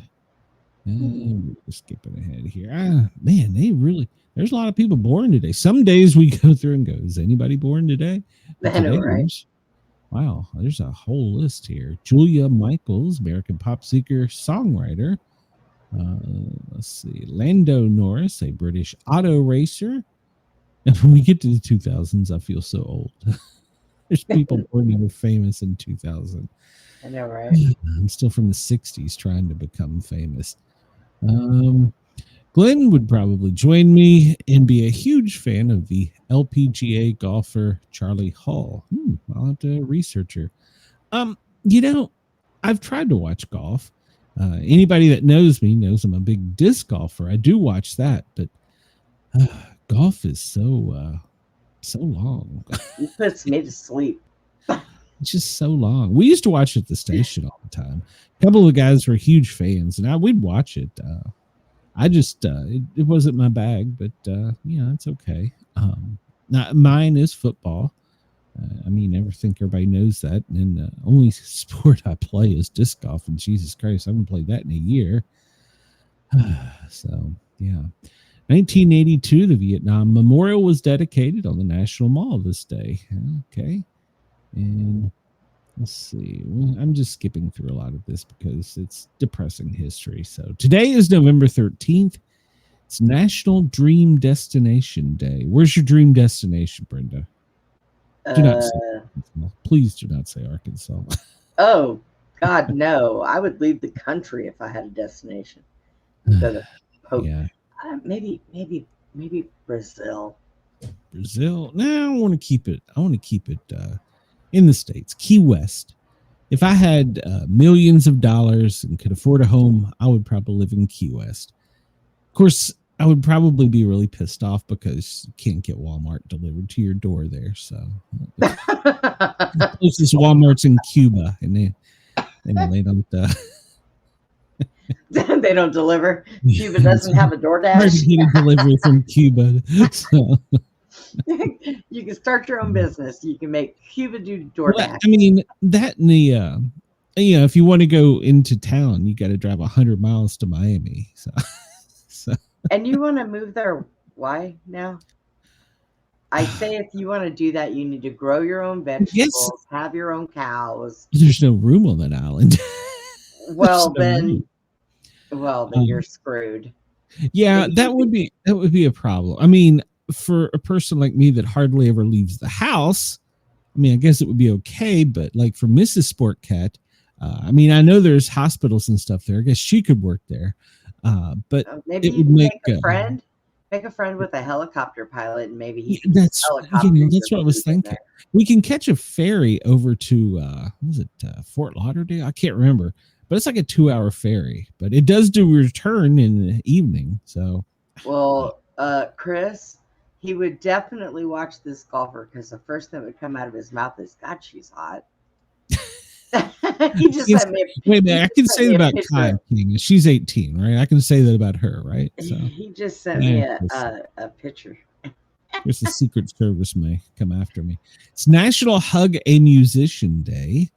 And we're skipping ahead here. Man, there's a lot of people born today. Some days we go through and go, is anybody born today? I know, right? Wow, there's a whole list here. Julia Michaels, American pop singer, songwriter. Let's see. Lando Norris, a British auto racer. And when we get to the 2000s, I feel so old. There's people born that were famous in 2000. I know, right? I'm still from the 60s trying to become famous. Glenn would probably join me and be a huge fan of the LPGA golfer Charlie Hall. I'll have to research her. I've tried to watch golf. Anybody that knows me knows I'm a big disc golfer. I do watch that, but golf is so long. It puts me to sleep. It's just so long. We used to watch it at the station all the time. A couple of guys were huge fans, and we'd watch it. I just it wasn't my bag, but it's okay. Mine is football. I mean, I think everybody knows that. And the only sport I play is disc golf. And Jesus Christ, I haven't played that in a year. So, yeah. 1982, the Vietnam Memorial was dedicated on the National Mall this day. Okay. And let's see. I'm just skipping through a lot of this because it's depressing history. So today is November 13th. It's National Dream Destination Day. Where's your dream destination, Brenda? Do not say Arkansas. Please do not say Arkansas. Oh, God, no. I would leave the country if I had a destination. Yeah. Maybe Brazil. Brazil? No, I want to keep it. In the States, Key West. If I had millions of dollars and could afford a home, I would probably live in Key West. Of course, I would probably be really pissed off because you can't get Walmart delivered to your door there. So the closest Walmart's in Cuba, and they don't. They don't deliver. Cuba doesn't have a DoorDash. Hard to get a delivery from Cuba. So. You can start your own business. You can make Cuba do DoorDash. Well, I mean, that and the if you want to go into town, you got to drive 100 miles to Miami. So. And you want to move there? Why now? I say if you want to do that, you need to grow your own vegetables, have your own cows. There's no room on that island. Well, then you're screwed. Yeah, that would be a problem. I mean, for a person like me that hardly ever leaves the house, I mean, I guess it would be okay. But like for Mrs. Sportcat, I mean, I know there's hospitals and stuff there. I guess she could work there. But maybe you can make a friend. Make a friend with a helicopter pilot, and maybe he that's what I was thinking. We can catch a ferry over to Fort Lauderdale. I can't remember, but it's like a 2-hour ferry. But it does do return in the evening. So, well, Chris, he would definitely watch this golfer because the first thing that would come out of his mouth is, "God, she's hot." He just Yes. sent me. Wait a minute, I can sent say me that a about picture. Kai King. She's 18, right? I can say that about her, right? So He just sent me a picture. here's the Secret Service may come after me. It's National Hug a Musician Day.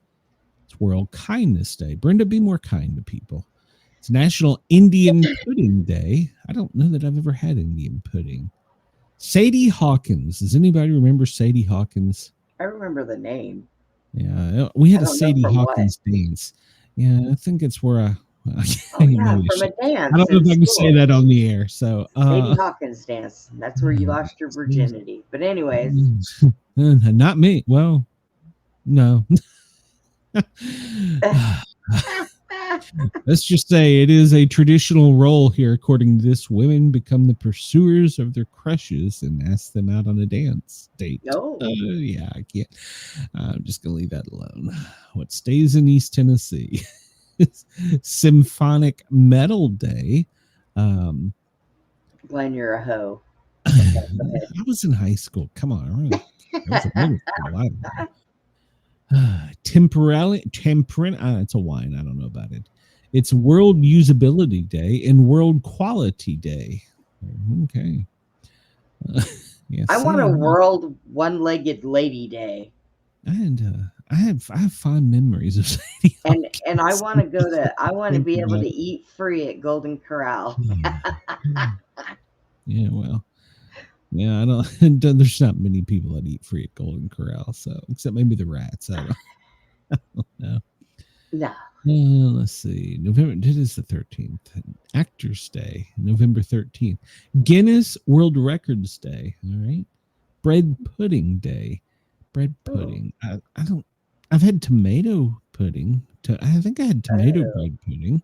It's World Kindness Day. Brenda, be more kind to people. It's National Indian Pudding Day. I don't know that I've ever had Indian pudding. Sadie Hawkins. Does anybody remember Sadie Hawkins? I remember the name. Yeah, we had I a don't know Sadie from Hawkins dance. Yeah, I think it's where I Oh yeah, maybe from a I dance. don't know in if I can school. say that on the air. So, Sadie Hawkins dance. That's where you lost your virginity. But anyways, not me. Well, no. Let's just say it is a traditional role here. According to this, women become the pursuers of their crushes and ask them out on a dance date. No. Yeah, I can't. I'm just gonna leave that alone. What stays in East Tennessee? Symphonic Metal Day. Glenn, you're a hoe. I was in high school. Come on, I was in middle school. I don't know. It's a wine. I don't know about it. It's World Usability Day and World Quality Day. Okay. Yeah, I want a World One-Legged Lady Day. And I have fond memories of Sadie Hawkins. And I want to be able to eat free at Golden Corral. Yeah, well. Yeah, I don't. There's not many people that eat free at Golden Corral, so except maybe the rats. I don't know. No. Let's see. November. It is the 13th. Actors Day, November 13th. Guinness World Records Day. All right. Bread Pudding Day. Bread pudding. I don't. I've had tomato pudding. I think I had tomato bread pudding.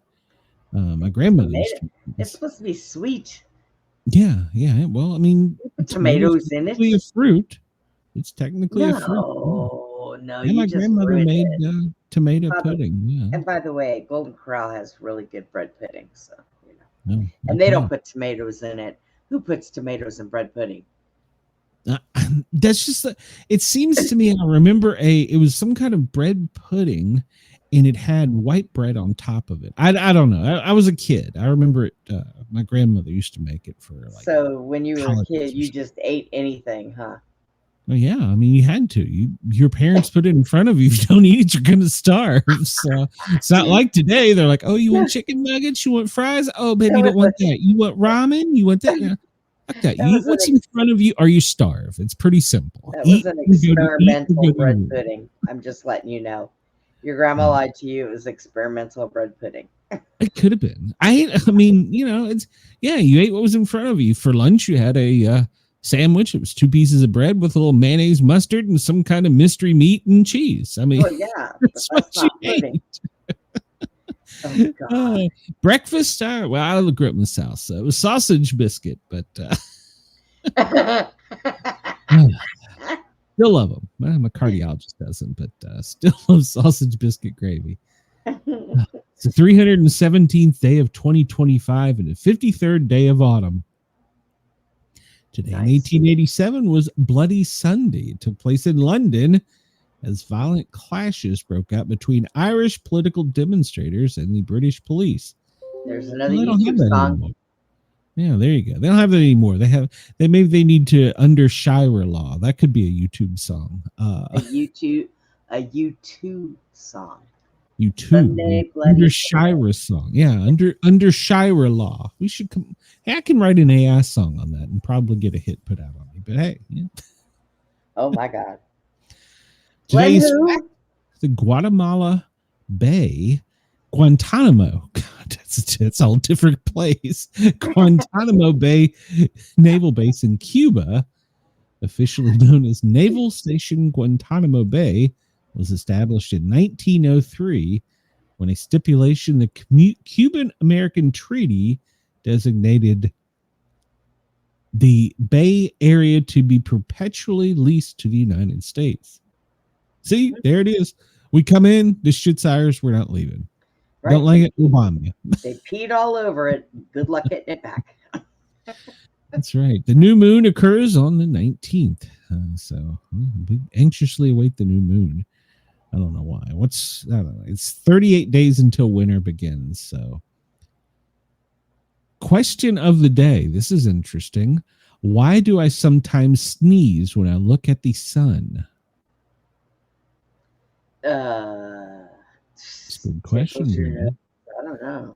My grandmother used to. It's supposed to be sweet. Yeah. Well, I mean, tomatoes in it. A fruit. It's technically a fruit. No. And my grandmother made tomato pudding. Yeah. And by the way, Golden Corral has really good bread pudding, so you know. Oh, and they don't put tomatoes in it. Who puts tomatoes in bread pudding? That's just it seems to me. I remember it was some kind of bread pudding, and it had white bread on top of it. I don't know. I was a kid. I remember it. My grandmother used to make it for like. So when you were a kid, you just ate anything, huh? Well, yeah. I mean, you had to. Your parents put it in front of you. If you don't eat it, you're gonna starve. So it's not like today. They're like, "Oh, you want chicken nuggets? You want fries? Oh, baby, you don't want that. You want ramen? You want that?" Yeah. Okay. You eat what's in front of you, or you starve. It's pretty simple. That was an experimental bread pudding. I'm just letting you know. Your grandma lied to you. It was experimental bread pudding. It could have been. I mean, it's you ate what was in front of you. For lunch, you had a sandwich. It was 2 pieces of bread with a little mayonnaise, mustard, and some kind of mystery meat and cheese. I mean, that's what you ate. Oh, God. Breakfast? Well, I grew up in the South, so it was sausage biscuit, but still love them. My cardiologist doesn't, but still love sausage biscuit gravy. It's the 317th day of 2025 and the 53rd day of autumn. Today in 1887 was Bloody Sunday. It took place in London as violent clashes broke out between Irish political demonstrators and the British police. There's another YouTube song. Anymore. Yeah, there you go. They don't have that anymore. Maybe they need to under Shira law. That could be a YouTube song. A YouTube song. YouTube under Shira song. Yeah, under Shira law. We should come. Hey, I can write an AI song on that and probably get a hit put out on me. But hey, yeah. Oh my God. Today's the Guatemala Bay, Guantanamo. God, that's a whole different place. Guantanamo Bay Naval Base in Cuba, officially known as Naval Station Guantanamo Bay, was established in 1903 when a stipulation in the Cuban-American Treaty designated the Bay Area to be perpetually leased to the United States. See, there it is. We come in, this shit's ours, we're not leaving. Right. Don't like it, we'll bomb you. They peed all over it. Good luck getting it back. That's right. The new moon occurs on the 19th. So we anxiously await the new moon. I don't know why. I don't know. It's 38 days until winter begins. So, question of the day. This is interesting. Why do I sometimes sneeze when I look at the sun? It's a good question. I don't know.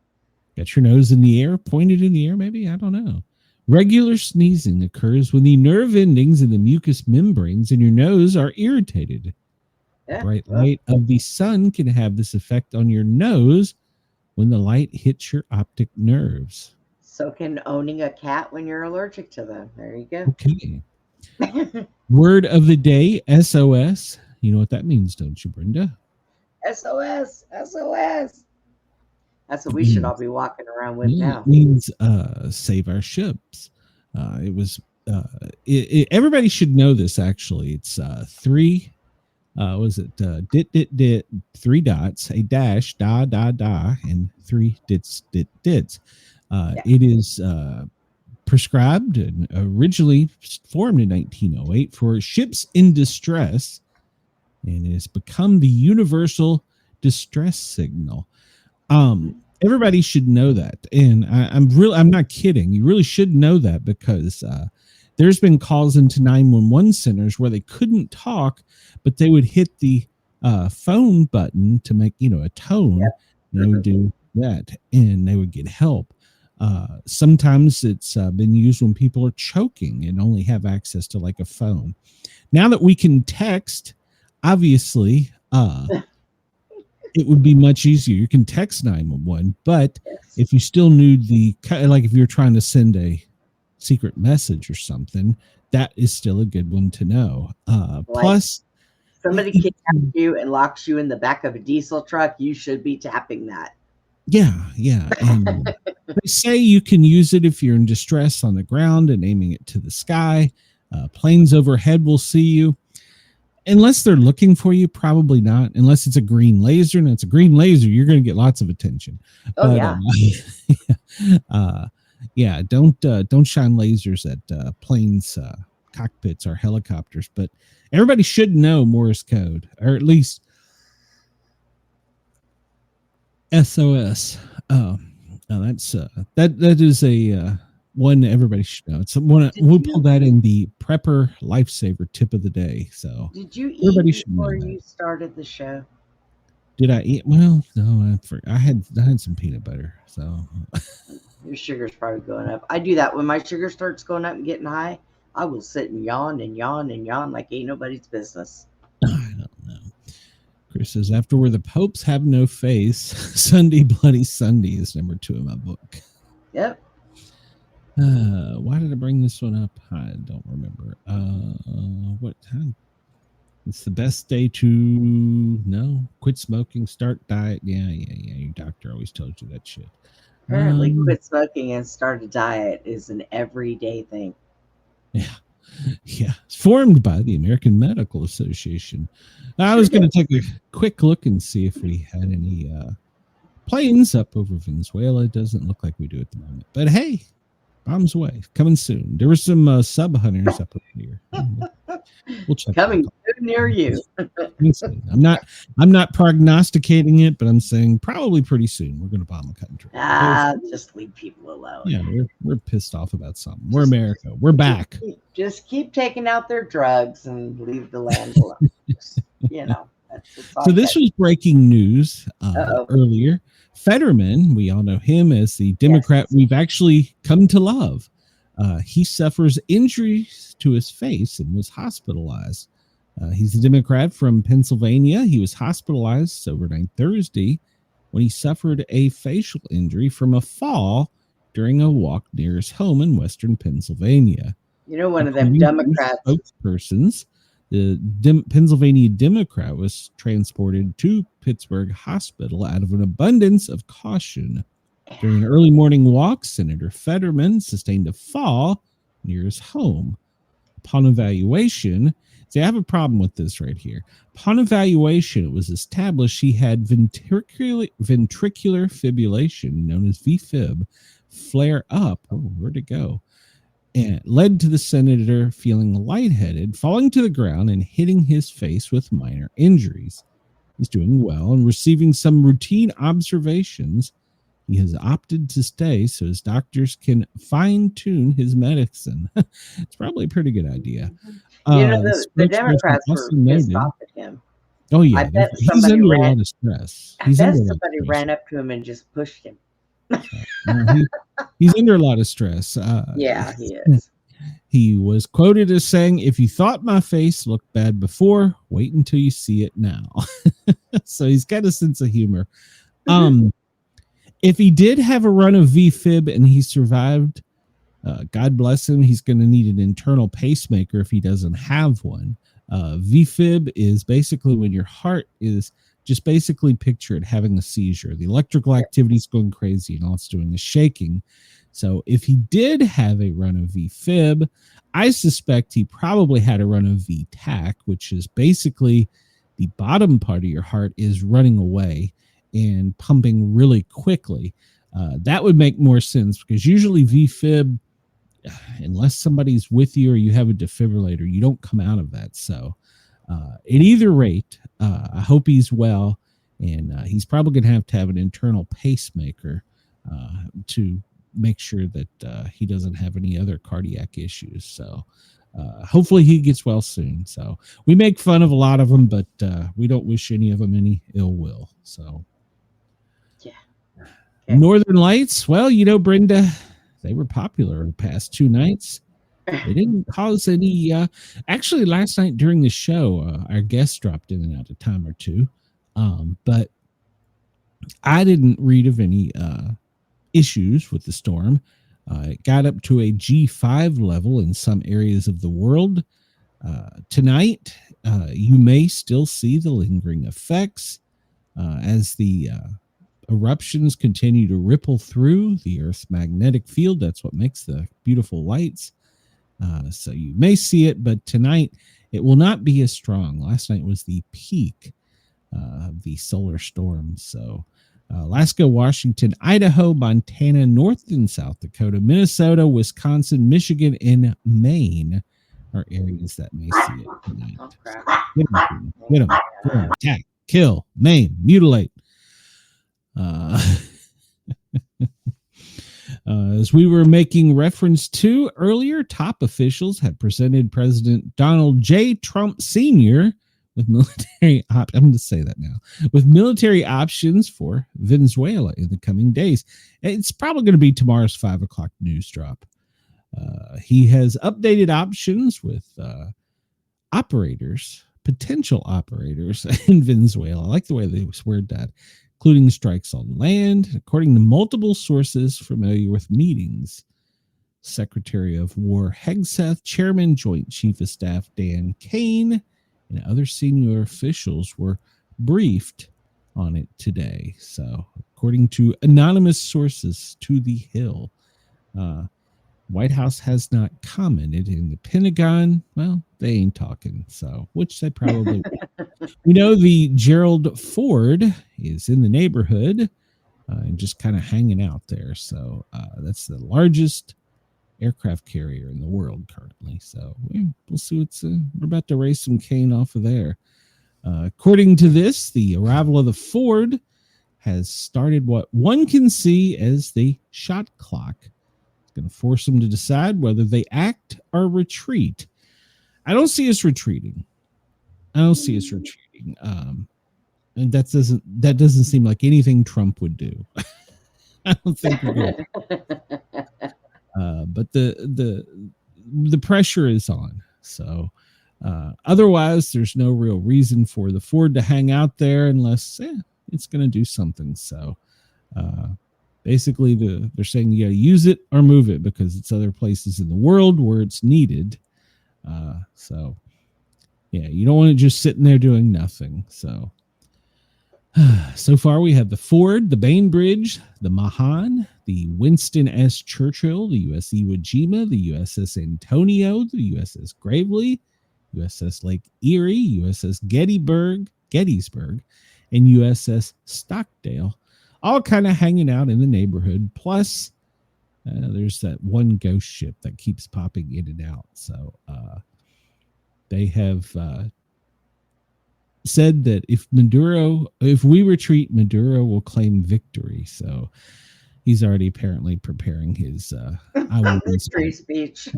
Got your nose in the air, pointed in the air, maybe? I don't know. Regular sneezing occurs when the nerve endings in the mucous membranes in your nose are irritated. The bright light of the sun can have this effect on your nose when the light hits your optic nerves. So can owning a cat when you're allergic to them. There you go. Okay. Word of the day, SOS. You know what that means, don't you, Brenda? SOS, SOS. That's what we should all be walking around with now. It means save our ships. Everybody should know this, actually. It's three, was it dit, 3 dots, a dash, da, and 3 dits. It is prescribed and originally formed in 1908 for ships in distress, and it has become the universal distress signal. Everybody should know that, and I'm not kidding. You really should know that, because there's been calls into 911 centers where they couldn't talk, but they would hit the phone button to make a tone. Yeah. And they would do that, and they would get help. Sometimes it's been used when people are choking and only have access to like a phone. Now that we can text, obviously, it would be much easier. You can text 911, but if you still need if you're trying to send a secret message or something, that is still a good one to know. Plus, somebody kidnaps you and locks you in the back of a diesel truck, you should be tapping that. Yeah. And they say you can use it if you're in distress on the ground and aiming it to the sky. Planes overhead will see you. Unless they're looking for you, probably not. Unless it's a green laser, and it's a green laser, you're going to get lots of attention. Oh, yeah. Don't shine lasers at planes, cockpits, or helicopters. But everybody should know Morse code, or at least SOS. That's that is a one everybody should know. It's one we'll pull that in the prepper lifesaver tip of the day. So did you eat before you started the show? Did I eat? Well, no, I had some peanut butter. So your sugar's probably going up. I do that when my sugar starts going up and getting high. I will sit and yawn like ain't nobody's business. I don't know. Chris says, after where the popes have no face, Sunday Bloody Sunday is number 2 in my book. Yep. Why did I bring this one up? I don't remember. What time? It's the best day to quit smoking, start diet. Yeah. Your doctor always told you that shit. Apparently, quit smoking and start a diet is an everyday thing. Yeah. It's formed by the American Medical Association. I was going to take a quick look and see if we had any planes up over Venezuela. It doesn't look like we do at the moment. But hey, bombs away. Coming soon. There were some sub hunters up here. We'll check. Coming near you. I'm not prognosticating it, but I'm saying probably pretty soon we're going to bomb the country. Just leave people alone. Yeah, we're pissed off about something. We're America. We're back. Just keep taking out their drugs and leave the land alone. So this was breaking news earlier. Fetterman, we all know him as the Democrat we've actually come to love. He suffers injuries to his face and was hospitalized. He's a Democrat from Pennsylvania. He was hospitalized overnight Thursday when he suffered a facial injury from a fall during a walk near his home in western Pennsylvania. One of them Democrats. Spokespersons, the Pennsylvania Democrat was transported to Pittsburgh Hospital out of an abundance of caution. During an early morning walk, Senator Fetterman sustained a fall near his home. Upon evaluation, see, I have a problem with this right here. Upon evaluation, it was established he had ventricular fibrillation, known as VFib, flare up. Oh, where'd it go? And led to the senator feeling lightheaded, falling to the ground, and hitting his face with minor injuries. He's doing well and receiving some routine observations. He has opted to stay so his doctors can fine-tune his medicine. It's probably a pretty good idea. The Spokesperson Democrats were also pissed noted, off at him. oh I yeah, bet he's somebody under a ran. lot of stress. I He's bet under a lot of somebody stress. ran up to him and just pushed him. No, he's under a lot of stress. Yeah, he is. He was quoted as saying, "If you thought my face looked bad before, wait until you see it now." So he's got a sense of humor. If he did have a run of VFib and he survived, God bless him. He's going to need an internal pacemaker if he doesn't have one. VFib is basically when your heart is just basically picture it having a seizure. The electrical activity is going crazy and all it's doing is shaking. So if he did have a run of VFib, I suspect he probably had a run of VTAC, which is basically the bottom part of your heart is running away and pumping really quickly. That would make more sense because usually VFib, unless somebody's with you or you have a defibrillator, you don't come out of that. So at either rate, I hope he's well, and he's probably going to have an internal pacemaker to make sure that he doesn't have any other cardiac issues. So hopefully he gets well soon. So we make fun of a lot of them, but we don't wish any of them any ill will. So yeah. Okay. Northern Lights, well, Brenda, they were popular the past 2 nights. They didn't cause any. Actually, last night during the show, our guest dropped in and out a time or two, but I didn't read of any issues with the storm. It got up to a G5 level in some areas of the world. Tonight, you may still see the lingering effects as the eruptions continue to ripple through the Earth's magnetic field. That's what makes the beautiful lights. So you may see it, but tonight it will not be as strong. Last night was the peak of the solar storm. So Alaska, Washington, Idaho, Montana, North and South Dakota, Minnesota, Wisconsin, Michigan, and Maine are areas that may see it tonight. Oh, crap. Get them, attack, kill, maim, mutilate. As we were making reference to earlier, top officials had presented President Donald J. Trump Sr. with military I'm going to say that now, with military options for Venezuela in the coming days. It's probably going to be tomorrow's 5 o'clock news drop. He has updated options with potential operators in Venezuela. I like the way they word that, including strikes on land, according to multiple sources familiar with meetings. Secretary of War Hegseth, Chairman, Joint Chief of Staff Dan Kane, and other senior officials were briefed on it today. So, according to anonymous sources to The Hill, White House has not commented. In the Pentagon, well, they ain't talking, so which they probably will. We know the Gerald Ford is in the neighborhood and just kind of hanging out there. So that's the largest aircraft carrier in the world currently. So we'll see what's we're about to raise some cane off of there. According to this, the arrival of the Ford has started what one can see as the shot clock. It's going to force them to decide whether they act or retreat. I don't see us retreating. And that doesn't seem like anything Trump would do. I don't think we're going to. But the pressure is on. So otherwise, there's no real reason for the Ford to hang out there unless it's going to do something. So basically, they're saying you got to use it or move it because it's other places in the world where it's needed. So yeah, you don't want it just sitting there doing nothing. So far we have the Ford, the Bainbridge, the Mahan, the Winston S. Churchill, the USS Iwo Jima, the USS Antonio, the USS Gravely, USS Lake Erie, USS Gettysburg, and USS Stockdale, all kind of hanging out in the neighborhood. Plus, there's that one ghost ship that keeps popping in and out. So they have said that if we retreat, Maduro will claim victory. So he's already apparently preparing his I will win Victory speech.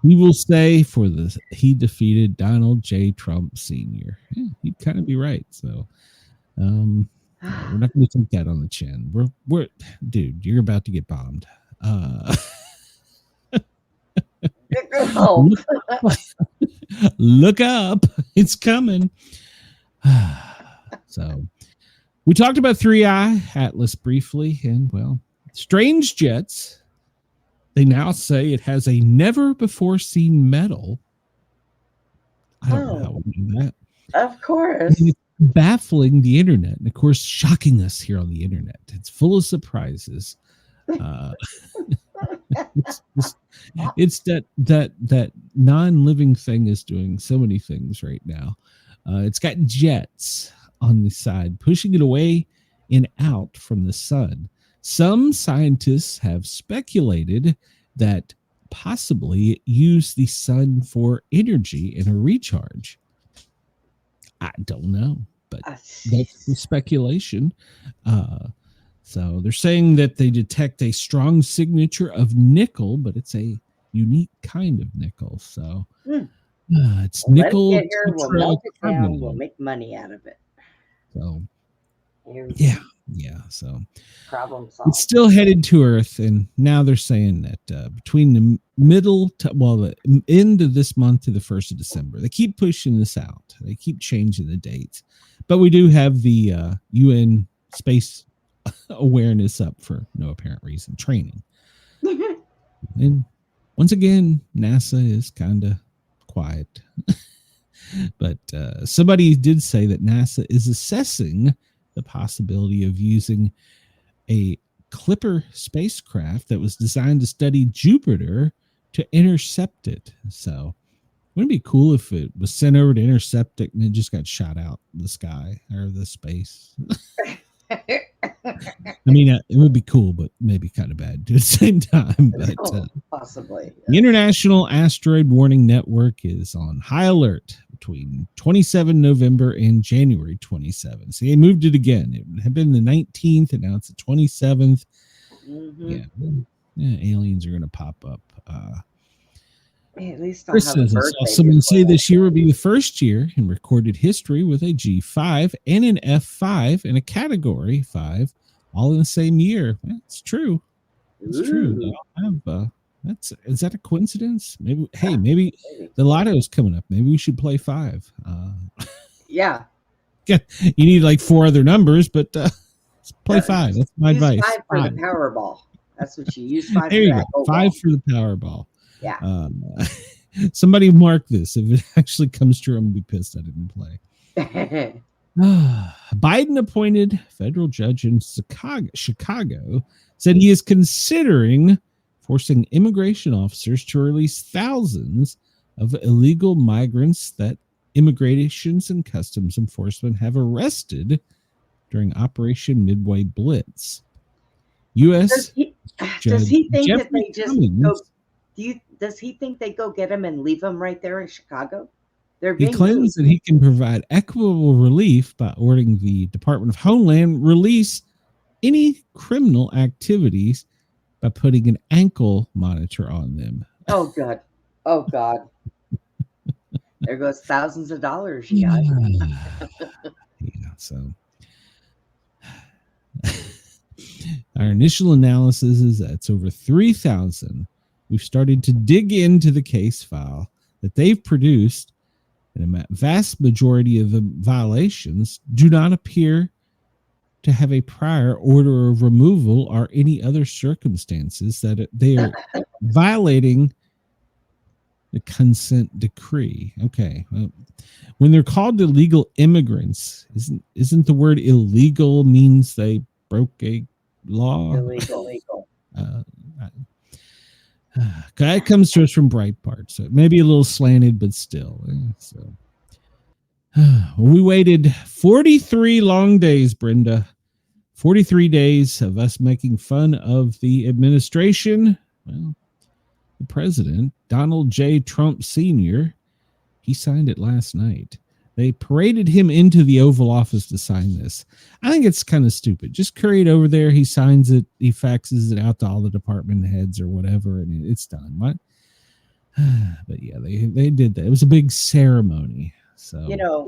He will say he defeated Donald J. Trump Sr. Yeah, he'd kind of be right. So we're not going to take that on the chin. We're dude, you're about to get bombed. Oh. Look up. It's coming. So we talked about 3i Atlas briefly, and well, Strange Jets, they now say it has a never before seen medal. I don't know how we do that. Of course. And it's baffling the internet, and of course shocking us here on the internet. It's full of surprises. It's that non-living thing is doing so many things right now. It's got jets on the side pushing it away and out from the sun. Some scientists have speculated that possibly it used the sun for energy and a recharge. I don't know, but that's the speculation. So they're saying that they detect a strong signature of nickel, but it's a unique kind of nickel. So it's nickel. Let it get here, we'll melt it down, we'll make money out of it. So yeah. So problem solved. It's still headed to Earth, and now they're saying that between the the end of this month to the 1st of December, they keep pushing this out. They keep changing the dates, but we do have the UN space awareness up for no apparent reason training. And once again, NASA is kind of quiet. But somebody did say that NASA is assessing the possibility of using a Clipper spacecraft that was designed to study Jupiter to intercept it. So wouldn't it be cool if it was sent over to intercept it and it just got shot out in the sky or the space? I mean, it would be cool, but maybe kind of bad at the same time. But possibly. Yes. The International Asteroid Warning Network is on high alert between 27 November and January 27. So they moved it again. It had been the 19th, and now it's the 27th. Mm-hmm. Yeah, aliens are going to pop up. At least Chris says, I saw someone say this year will be the first year in recorded history with a G5 and an F5 and a Category 5 all in the same year. That's true. It's true. Is that a coincidence? Maybe. Hey, maybe the lotto's coming up. Maybe we should play 5. Yeah. You need like 4 other numbers, but play 5. That's my advice. 5 for the Powerball. That's what you use 5 there for. You go. 5 for the Powerball. Yeah. Somebody mark this. If it actually comes true, I'm gonna be pissed I didn't play. Biden appointed federal judge in Chicago said he is considering forcing immigration officers to release thousands of illegal migrants that Immigrations and Customs Enforcement have arrested during Operation Midway Blitz. U.S. Does he think Jeffrey that they just Cummings, go? Does he think they go get him and leave him right there in Chicago? He claims that he can provide equitable relief by ordering the Department of Homeland release any criminal activities by putting an ankle monitor on them. Oh, God. Oh, God. There goes thousands of dollars, you guys. Yeah, so our initial analysis is that it's over 3,000. We've started to dig into the case file that they've produced, and a vast majority of the violations do not appear to have a prior order of removal or any other circumstances that they are violating the consent decree. Okay. Well, when they're called illegal immigrants, isn't the word illegal means they broke a law? Illegal. That comes to us from Breitbart, so it may be a little slanted, but still. So we waited 43 long days, Brenda. 43 days of us making fun of the administration. Well, the president, Donald J. Trump Sr., He signed it last night. They paraded him into the Oval Office to sign this. I think it's kind of stupid. Just carry it over there. He signs it. He faxes it out to all the department heads or whatever, and it's done. What? But yeah, they did that. It was a big ceremony. So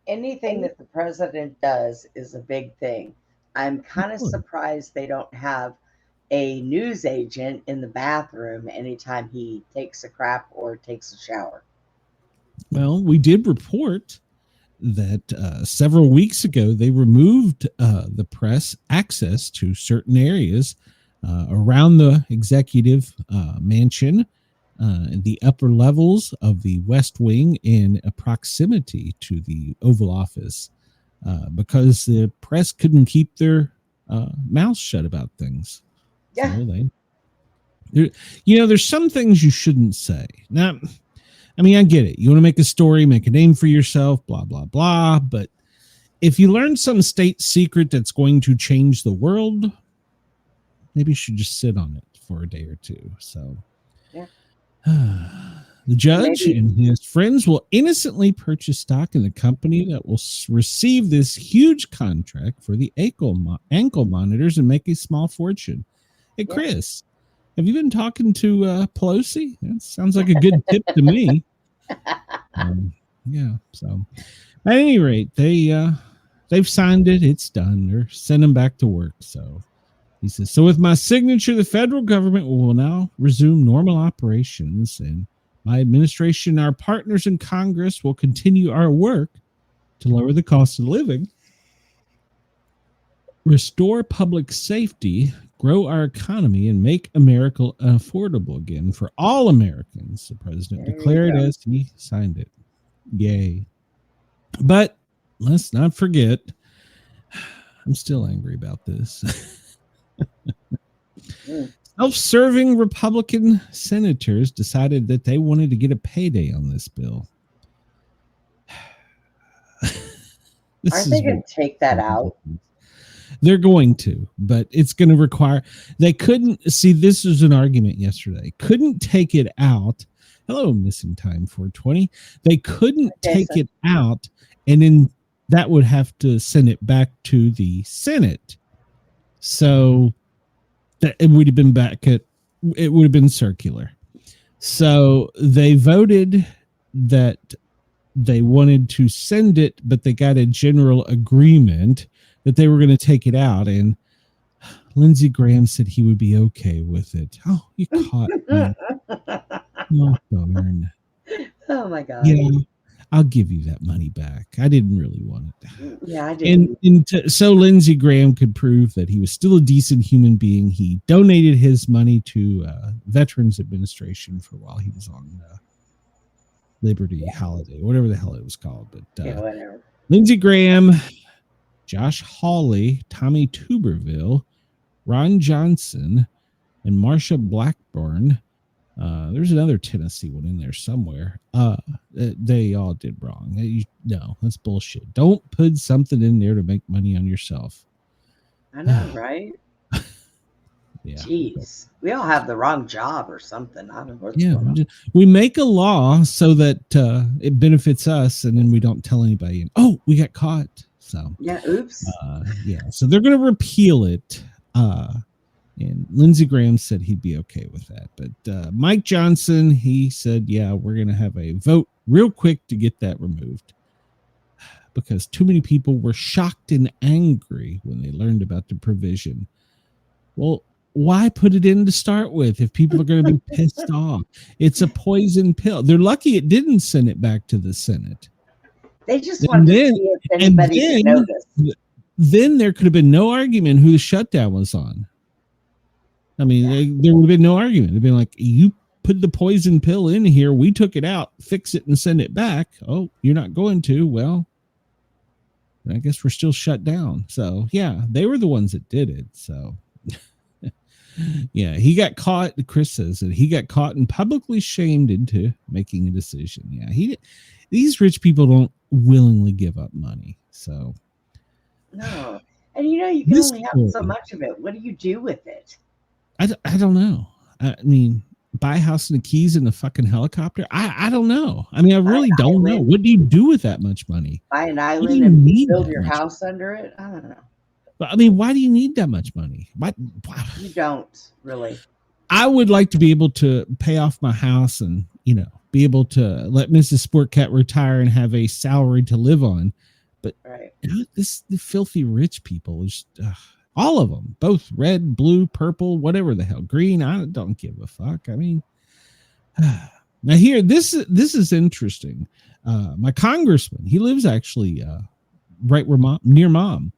anything that the president does is a big thing. I'm kind of surprised they don't have a news agent in the bathroom anytime he takes a crap or takes a shower. Well, we did report that several weeks ago they removed the press access to certain areas around the executive mansion, the upper levels of the West Wing, in a proximity to the Oval Office, because the press couldn't keep their mouths shut about things. Yeah. So there's some things you shouldn't say. Now, I mean, I get it. You want to make a story, make a name for yourself, blah, blah, blah. But if you learn some state secret that's going to change the world, maybe you should just sit on it for a day or two. So yeah. The judge and his friends will innocently purchase stock in the company that will receive this huge contract for the ankle monitors and make a small fortune. Hey, Chris, have you been talking to Pelosi? That sounds like a good tip to me. Yeah. So, at any rate, they've signed it. It's done. They're sending back to work. So he says, so with my signature, the federal government will now resume normal operations, and my administration, our partners in Congress, will continue our work to lower the cost of living, restore public safety, grow our economy, and make America affordable again for all Americans, the president declared as he signed it. Yay. But let's not forget, I'm still angry about this. Self-serving Republican senators decided that they wanted to get a payday on this bill. Aren't they going to take that out? They're going to, but it's going to require, they couldn't, see, this was an argument yesterday. Couldn't take it out. Hello, Missing Time 420. They couldn't take it out, and then that would have to send it back to the Senate. So that it would have been it would have been circular. So they voted that they wanted to send it, but they got a general agreement that they were going to take it out, and Lindsey Graham said he would be okay with it. Oh, you caught me. Oh, darn. Oh, my God. Yeah, I'll give you that money back. I didn't really want it. Yeah, I didn't. And so Lindsey Graham could prove that he was still a decent human being. He donated his money to Veterans Administration for while he was on Liberty Holiday, whatever the hell it was called. But whatever. Lindsey Graham, Josh Hawley, Tommy Tuberville, Ron Johnson, and Marsha Blackburn. There's another Tennessee one in there somewhere. They all did wrong. No, that's bullshit. Don't put something in there to make money on yourself. I know, right? Yeah. Jeez. We all have the wrong job or something. I don't know. Yeah. We make a law so that it benefits us, and then we don't tell anybody. Oh, we got caught. So yeah, oops. So they're going to repeal it. And Lindsey Graham said he'd be okay with that. But Mike Johnson, he said, yeah, we're going to have a vote real quick to get that removed, because too many people were shocked and angry when they learned about the provision. Well, why put it in to start with if people are going to be pissed off? It's a poison pill. They're lucky it didn't send it back to the Senate. They just wanted to see if anybody would notice. Then there could have been no argument who the shutdown was on. I mean, there would have been no argument. It'd been like, you put the poison pill in here, we took it out, fix it, and send it back. Oh, you're not going to? Well, I guess we're still shut down. So, yeah, they were the ones that did it. So, yeah, he got caught. Chris says that he got caught and publicly shamed into making a decision. Yeah, these rich people don't willingly give up money. So, no. And you can only have so much of it. What do you do with it? I don't know. I mean, buy a house and the keys in a fucking helicopter? I don't know. I mean, I really don't know. island. What do you do with that much money? Buy an Why do island you and need build that your much? house under it. I don't know. I mean, why do you need that much money? Why? You don't really. I would like to be able to pay off my house and, be able to let Mrs. Sportcat retire and have a salary to live on. But Right. The filthy rich people is all of them, both red, blue, purple, whatever the hell, green. I don't give a fuck. I mean, now here, this is interesting. My congressman, he lives actually right where near mom.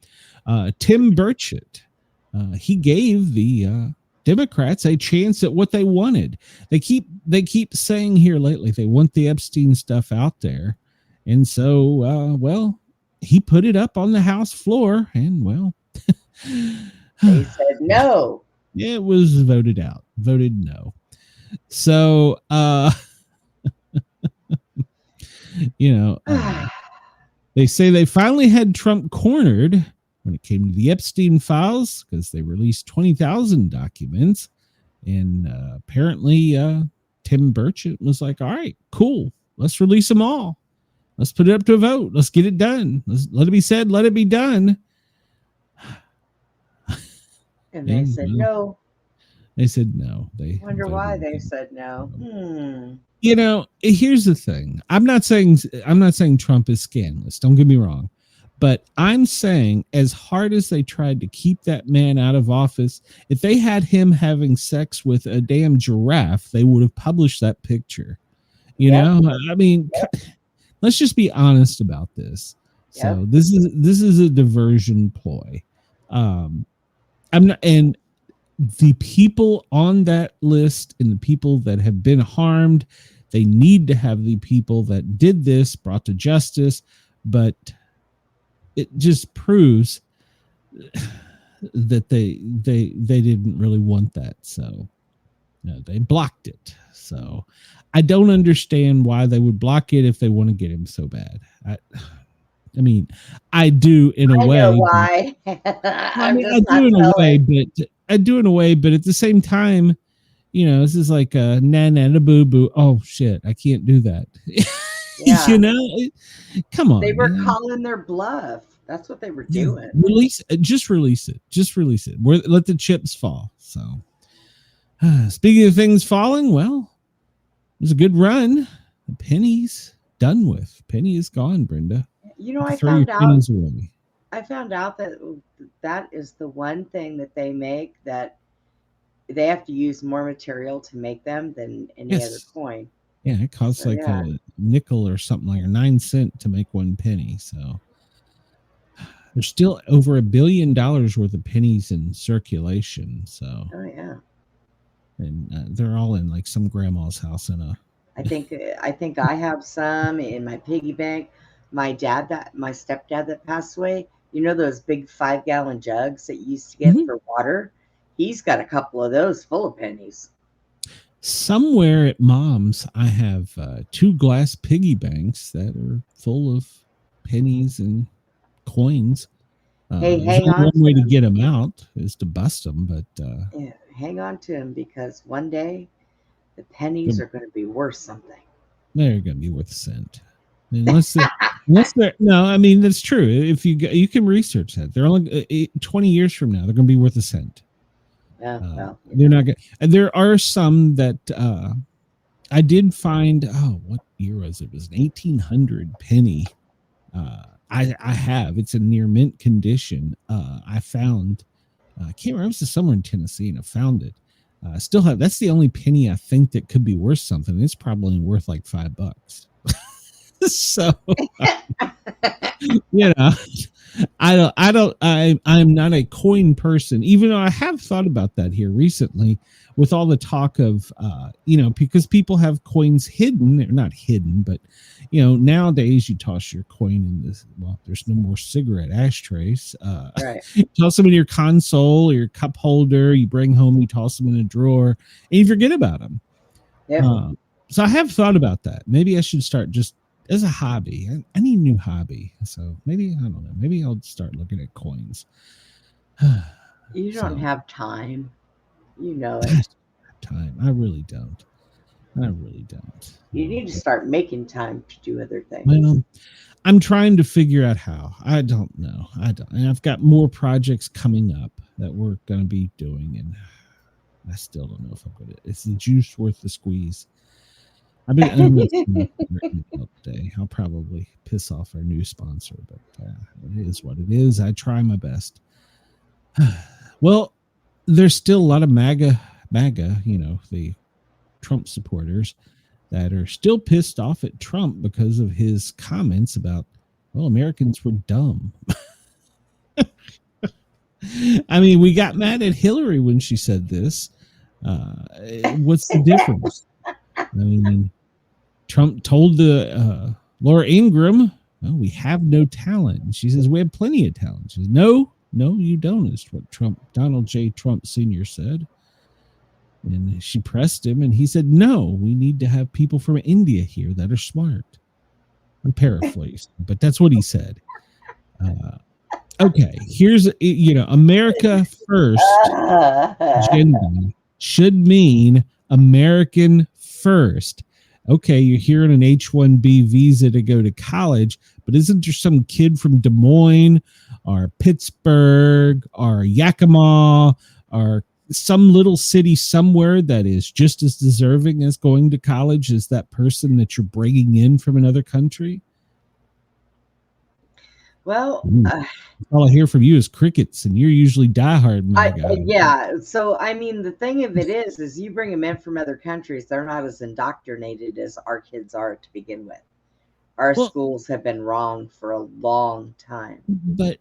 Tim Burchett, he gave the Democrats a chance at what they wanted. They keep saying here lately they want the Epstein stuff out there, and so well, he put it up on the House floor, and well, they said no. It was voted out, voted no. So they say they finally had Trump cornered when it came to the Epstein files because they released 20,000 documents. And apparently Tim Burchett was like, all right, cool. Let's release them all. Let's put it up to a vote. Let's get it done. Let it be said. Let it be done. And they said no. They said no. They wonder why they said no. Here's the thing. I'm not saying Trump is scandalous. Don't get me wrong. But I'm saying as hard as they tried to keep that man out of office, if they had him having sex with a damn giraffe, they would have published that picture. I mean, let's just be honest about this. So this is a diversion ploy. I'm not, and the people on that list and the people that have been harmed, they need to have the people that did this brought to justice, but it just proves that they didn't really want that. So they blocked it. So I don't understand why they would block it if they want to get him so bad. I mean, I do in a way. I know why. I do in a way, but at the same time, this is like a na boo boo. Oh shit, I can't do that. Yeah. Come on. They were calling their bluff. That's what they were doing. Just release it. Let the chips fall. So, speaking of things falling, well, it was a good run. The penny's done with. Penny is gone, Brenda. I found out that is the one thing that they make that they have to use more material to make them than any other coin. Yeah, it costs a nickel or something like 9 cents to make one penny. So there's still over $1 billion worth of pennies in circulation. So and they're all in like some grandma's house I think I have some in my piggy bank. My stepdad that passed away, those big 5-gallon jugs that you used to get for water, he's got a couple of those full of pennies. Somewhere at mom's, I have 2 glass piggy banks that are full of pennies and coins. Hang on. One way to get them out is to bust them, but hang on to them because one day the pennies are going to be worth something. They're going to be worth a cent, unless they're no. I mean that's true. If you can research that, they're only 20 years from now they're going to be worth a cent. Yeah, they're not good. And there are some that I did find. Oh, what year was it? It was an 1800 penny. I have. It's in near mint condition. I found. I can't remember. It was somewhere in Tennessee, and I found it. I still have. That's the only penny I think that could be worth something. It's probably worth like $5. So, I'm not a coin person, even though I have thought about that here recently with all the talk of, because people have coins hidden. They're not hidden, but, nowadays you toss your coin in this. Well, there's no more cigarette ashtrays. Right. You toss them in your console or your cup holder. You bring home, you toss them in a drawer, and you forget about them. Yeah. So I have thought about that. Maybe I should start just as a hobby. I need a new hobby. So maybe, I don't know. Maybe I'll start looking at coins. You don't have time. You know it. time. I really don't. You need to start making time to do other things. Well, I'm trying to figure out how. I don't know. And I've got more projects coming up that we're going to be doing, and I still don't know if I'm going to. Is the juice worth the squeeze? I'm all day. I'll probably piss off our new sponsor, but it is what it is. I try my best. Well, there's still a lot of MAGA, the Trump supporters that are still pissed off at Trump because of his comments about, well, Americans were dumb. I mean, we got mad at Hillary when she said this. What's the difference? I mean, Trump told the Laura Ingraham, well, we have no talent. And she says, we have plenty of talent. She says, no, you don't, is what Donald J. Trump Sr. said. And she pressed him, and he said, no, we need to have people from India here that are smart. I'm paraphrasing, but that's what he said. Okay, here's, America first agenda should mean American first. Okay, you're here on an H-1B visa to go to college, but isn't there some kid from Des Moines or Pittsburgh or Yakima or some little city somewhere that is just as deserving as going to college as that person that you're bringing in from another country? Well, all I hear from you is crickets, and you're usually diehard. Yeah. So, I mean, the thing of it is you bring them in from other countries, they're not as indoctrinated as our kids are to begin with. Our schools have been wrong for a long time. But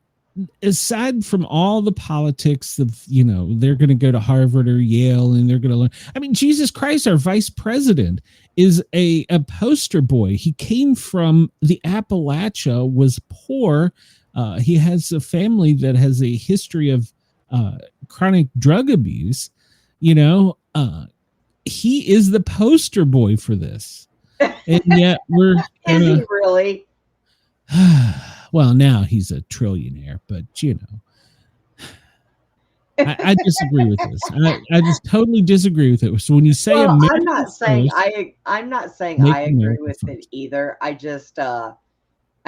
aside from all the politics of, they're going to go to Harvard or Yale and they're going to learn. I mean, Jesus Christ, our vice president is a poster boy. He came from the Appalachia, was poor. He has a family that has a history of chronic drug abuse. He is the poster boy for this. And yet we're is he really? Well, now he's a trillionaire, but I disagree with this. I just totally disagree with it. So when you say I'm not saying I agree with it either. I just I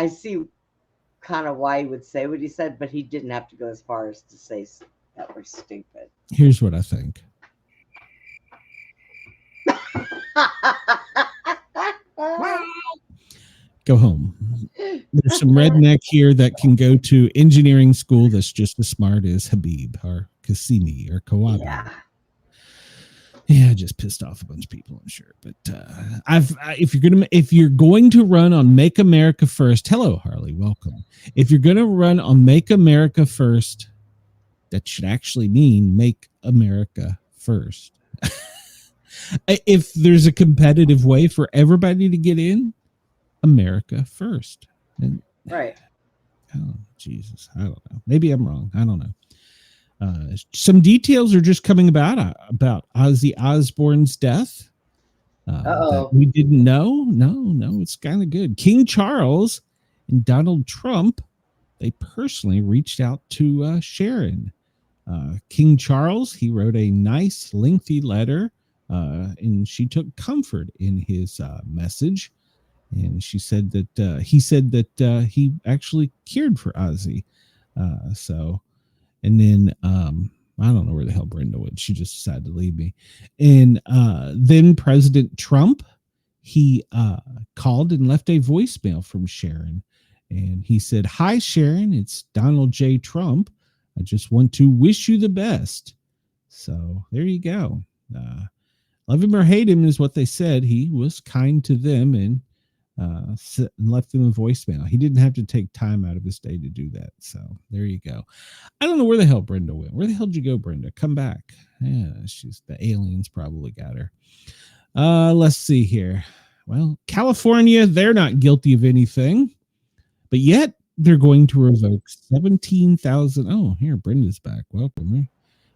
see kind of why he would say what he said, but he didn't have to go as far as to say that we're stupid. Here's what I think. Go home. There's some redneck here that can go to engineering school that's just as smart as Habib or Cassini or Kawabi. Yeah, I just pissed off a bunch of people, I'm sure. But if you're going to run on Make America First, hello Harley, welcome. If you're going to run on Make America First, that should actually mean Make America First. If there's a competitive way for everybody to get in, America first. And, right. Oh, Jesus. I don't know. Maybe I'm wrong. I don't know. Some details are just coming about Ozzy Osbourne's death. That we didn't know. No, it's kind of good. King Charles and Donald Trump, they personally reached out to Sharon. King Charles, he wrote a nice, lengthy letter, and she took comfort in his message. And she said that he said that he actually cared for Ozzy. And then I don't know where the hell Brenda went. She just decided to leave me. And then President Trump, he called and left a voicemail from Sharon. And he said, "Hi, Sharon, it's Donald J. Trump. I just want to wish you the best." So there you go. Love him or hate him is what they said. He was kind to them and left them a voicemail. He didn't have to take time out of his day to do that. So there you go. I don't know where the hell Brenda went. Where the hell did you go, Brenda? Come back. Yeah, the aliens probably got her. Let's see here. Well, California, they're not guilty of anything, but yet they're going to revoke 17,000. Oh, here, Brenda's back. Welcome.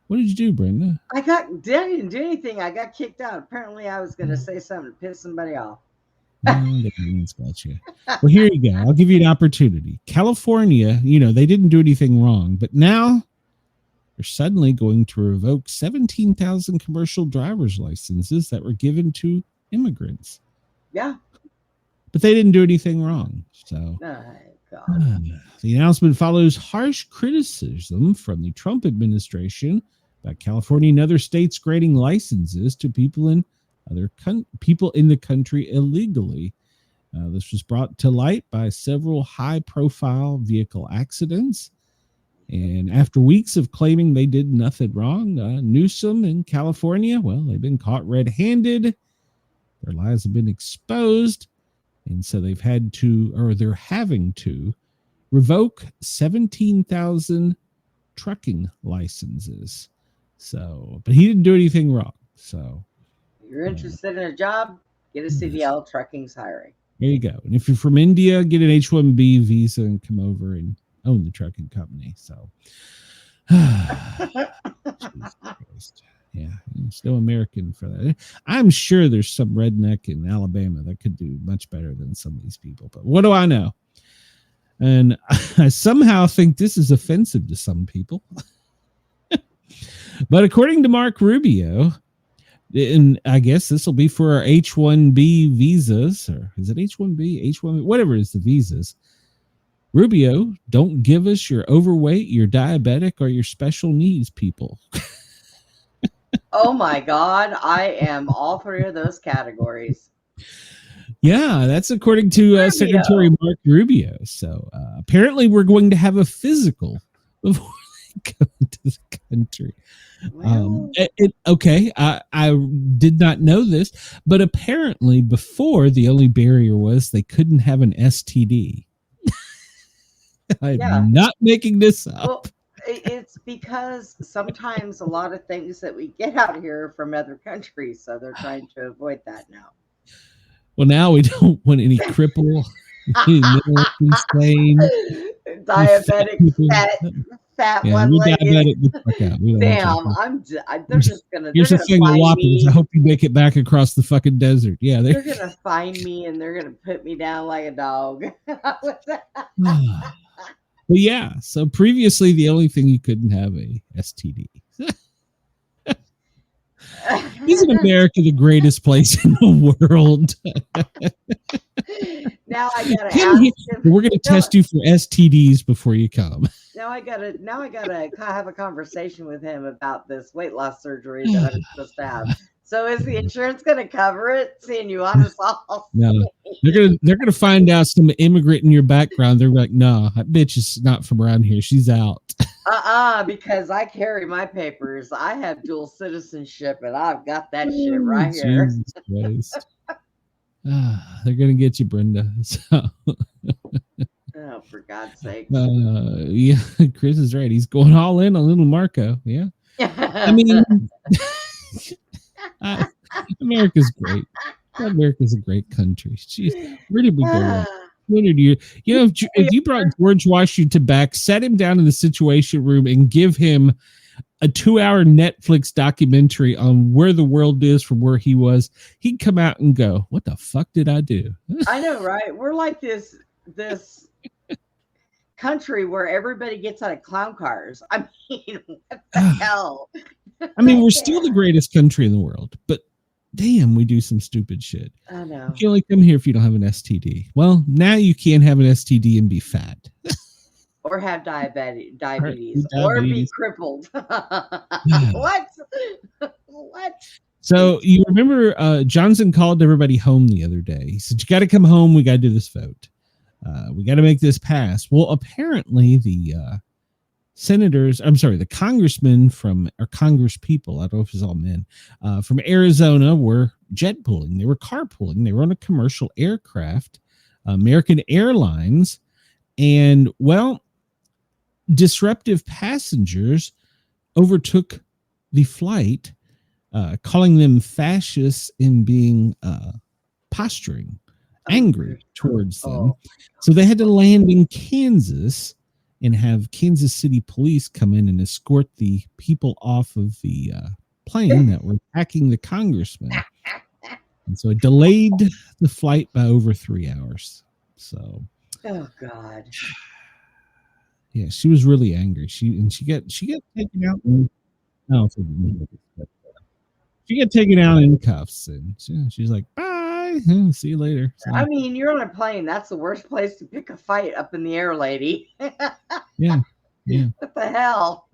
What did you do, Brenda? I didn't do anything. I got kicked out. Apparently I was going to say something to piss somebody off. Got you. Well, here you go. I'll give you an opportunity. California, they didn't do anything wrong, but now they're suddenly going to revoke 17,000 commercial driver's licenses that were given to immigrants. Yeah. But they didn't do anything wrong. So God. the announcement follows harsh criticism from the Trump administration about California and other states granting licenses to people in the country illegally. This was brought to light by several high-profile vehicle accidents. And after weeks of claiming they did nothing wrong, Newsom in California, well, they've been caught red-handed. Their lies have been exposed. And so they're having to revoke 17,000 trucking licenses. So, but he didn't do anything wrong. So, you're interested in a job, get a CDL. Trucking's hiring. There you go. And if you're from India, get an H-1B visa and come over and own the trucking company. So, yeah, still American for that. I'm sure there's some redneck in Alabama that could do much better than some of these people. But what do I know? And I somehow think this is offensive to some people. But according to Mark Rubio, and I guess this will be for our H-1B visas, or is it H-1B, H-1B, whatever it is, the visas. Rubio, don't give us your overweight, your diabetic, or your special needs people. Oh my God, I am all three of those categories. Yeah, that's according to Secretary Mark Rubio. So apparently we're going to have a physical before they come to the country. Well, okay, I did not know this, but apparently before the only barrier was they couldn't have an STD. I'm not making this up. Well, it's because sometimes a lot of things that we get out here are from other countries, so they're trying to avoid that now. Well, now we don't want any cripple, any insane, diabetic, fat one-legged. Damn, they're just gonna. Here's the thing with Whoppers. I hope you make it back across the fucking desert. Yeah, they're gonna find me and they're gonna put me down like a dog. Well, yeah. So previously, the only thing you couldn't have a STD. Isn't America the greatest place in the world? Now I gotta ask him. We're gonna test you for STDs before you come. Now I gotta have a conversation with him about this weight loss surgery that I'm supposed to have. So is the insurance gonna cover it? Seeing you on us all. No, they're gonna find out some immigrant in your background. They're like, no, that bitch is not from around here. She's out. Because I carry my papers. I have dual citizenship, and I've got that shit right here. Jesus Christ. They're gonna get you, Brenda. So. Oh, for God's sake. Yeah, Chris is right. He's going all in on little Marco. Yeah. I mean, America's great. America's a great country. Jeez, where did we go wrong? What did you know, if you brought George Washington back, set him down in the Situation Room and give him a 2-hour Netflix documentary on where the world is from where he was, he'd come out and go, what the fuck did I do? I know, right? We're like this country where everybody gets out of clown cars. I mean, what the hell? I mean, we're still the greatest country in the world, but damn, we do some stupid shit. I know. You can only come here if you don't have an STD. Well, now you can't have an STD and be fat. Or have diabetes. Or be crippled. What? So you remember Johnson called everybody home the other day. He said, you got to come home. We got to do this vote. We got to make this pass. Well, apparently the the congressmen or Congress people, I don't know if it's all men, from Arizona were jet pooling. They were carpooling. They were on a commercial aircraft, American Airlines. And, well, disruptive passengers overtook the flight, calling them fascists and being posturing, angry towards them. So they had to land in Kansas and have Kansas City police come in and escort the people off of the plane that were attacking the congressman. And so it delayed the flight by over 3 hours. So, oh God. she was really angry. She got taken out. No, she got taken out in cuffs, and she's like, "Bye, see you later." So, I mean, you're on a plane. That's the worst place to pick a fight, up in the air, lady. yeah. What the hell?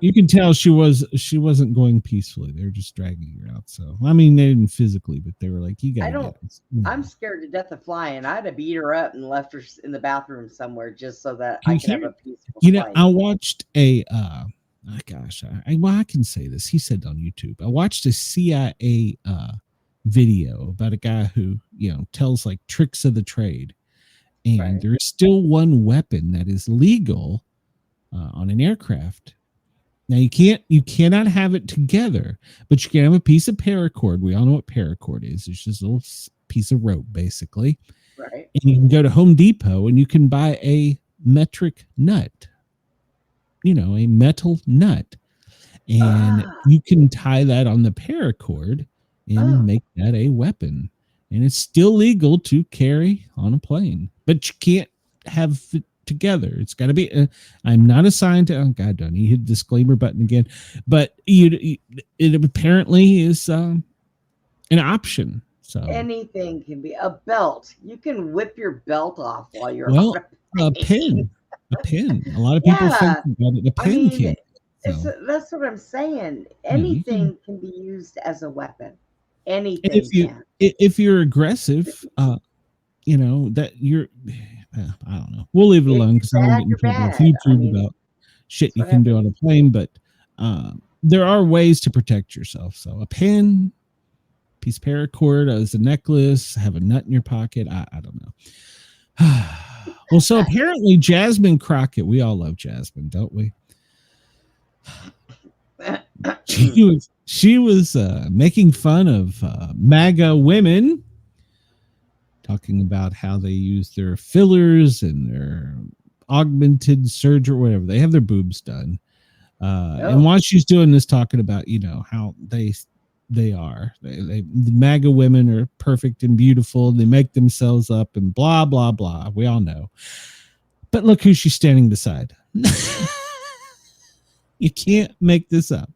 You can tell she wasn't going peacefully. They were just dragging her out. So I mean, they didn't physically, but they were like, "You gotta get us." I'm scared to death of flying. I'd have beat her up and left her in the bathroom somewhere just so that And I could have a peaceful flight. I watched a I can say this. He said on YouTube. I watched a CIA video about a guy who tells like tricks of the trade, and there is still one weapon that is legal on an aircraft. Now you cannot have it together, but you can have a piece of paracord. We all know what paracord is. It's just a little piece of rope, basically. Right. And you can go to Home Depot and you can buy a metric nut. A metal nut. And you can tie that on the paracord and make that a weapon. And it's still legal to carry on a plane, but you can't have it together. It's got to be I'm not assigned to God, don't he hit the disclaimer button again, but it apparently is an option. So anything can be a belt. You can whip your belt off while you're on a pin. A pin. A lot of people think about it. A pin can. So. That's what I'm saying. Anything can be used as a weapon. Anything if you're aggressive, that you're I don't know. We'll leave it alone because I don't get in trouble with YouTube about shit you can do on a plane. But there are ways to protect yourself. So a pin, piece of paracord as a necklace, have a nut in your pocket. I don't know. Well, so apparently Jasmine Crockett, we all love Jasmine, don't we? She was making fun of MAGA women, talking about how they use their fillers and their augmented surgery, whatever. They have their boobs done. And while she's doing this, talking about, how the MAGA women are perfect and beautiful. They make themselves up and blah, blah, blah. We all know. But look who she's standing beside. You can't make this up.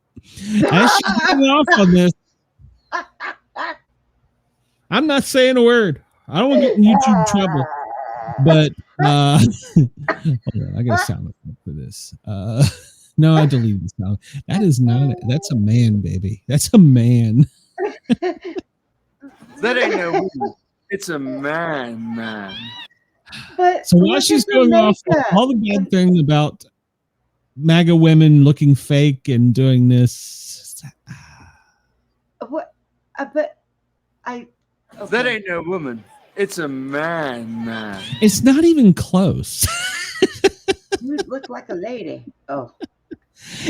As she's getting off on this, I'm not saying a word. I don't want to get in YouTube trouble. But hold on, I got a sound effect for this. No, I deleted the sound. That is not. That's a man, baby. That's a man. That ain't no woman. It's a man. But so while she's going off all the bad things about MAGA women looking fake and doing this, what? But that ain't no woman. It's a man. It's not even close. You look like a lady. Oh.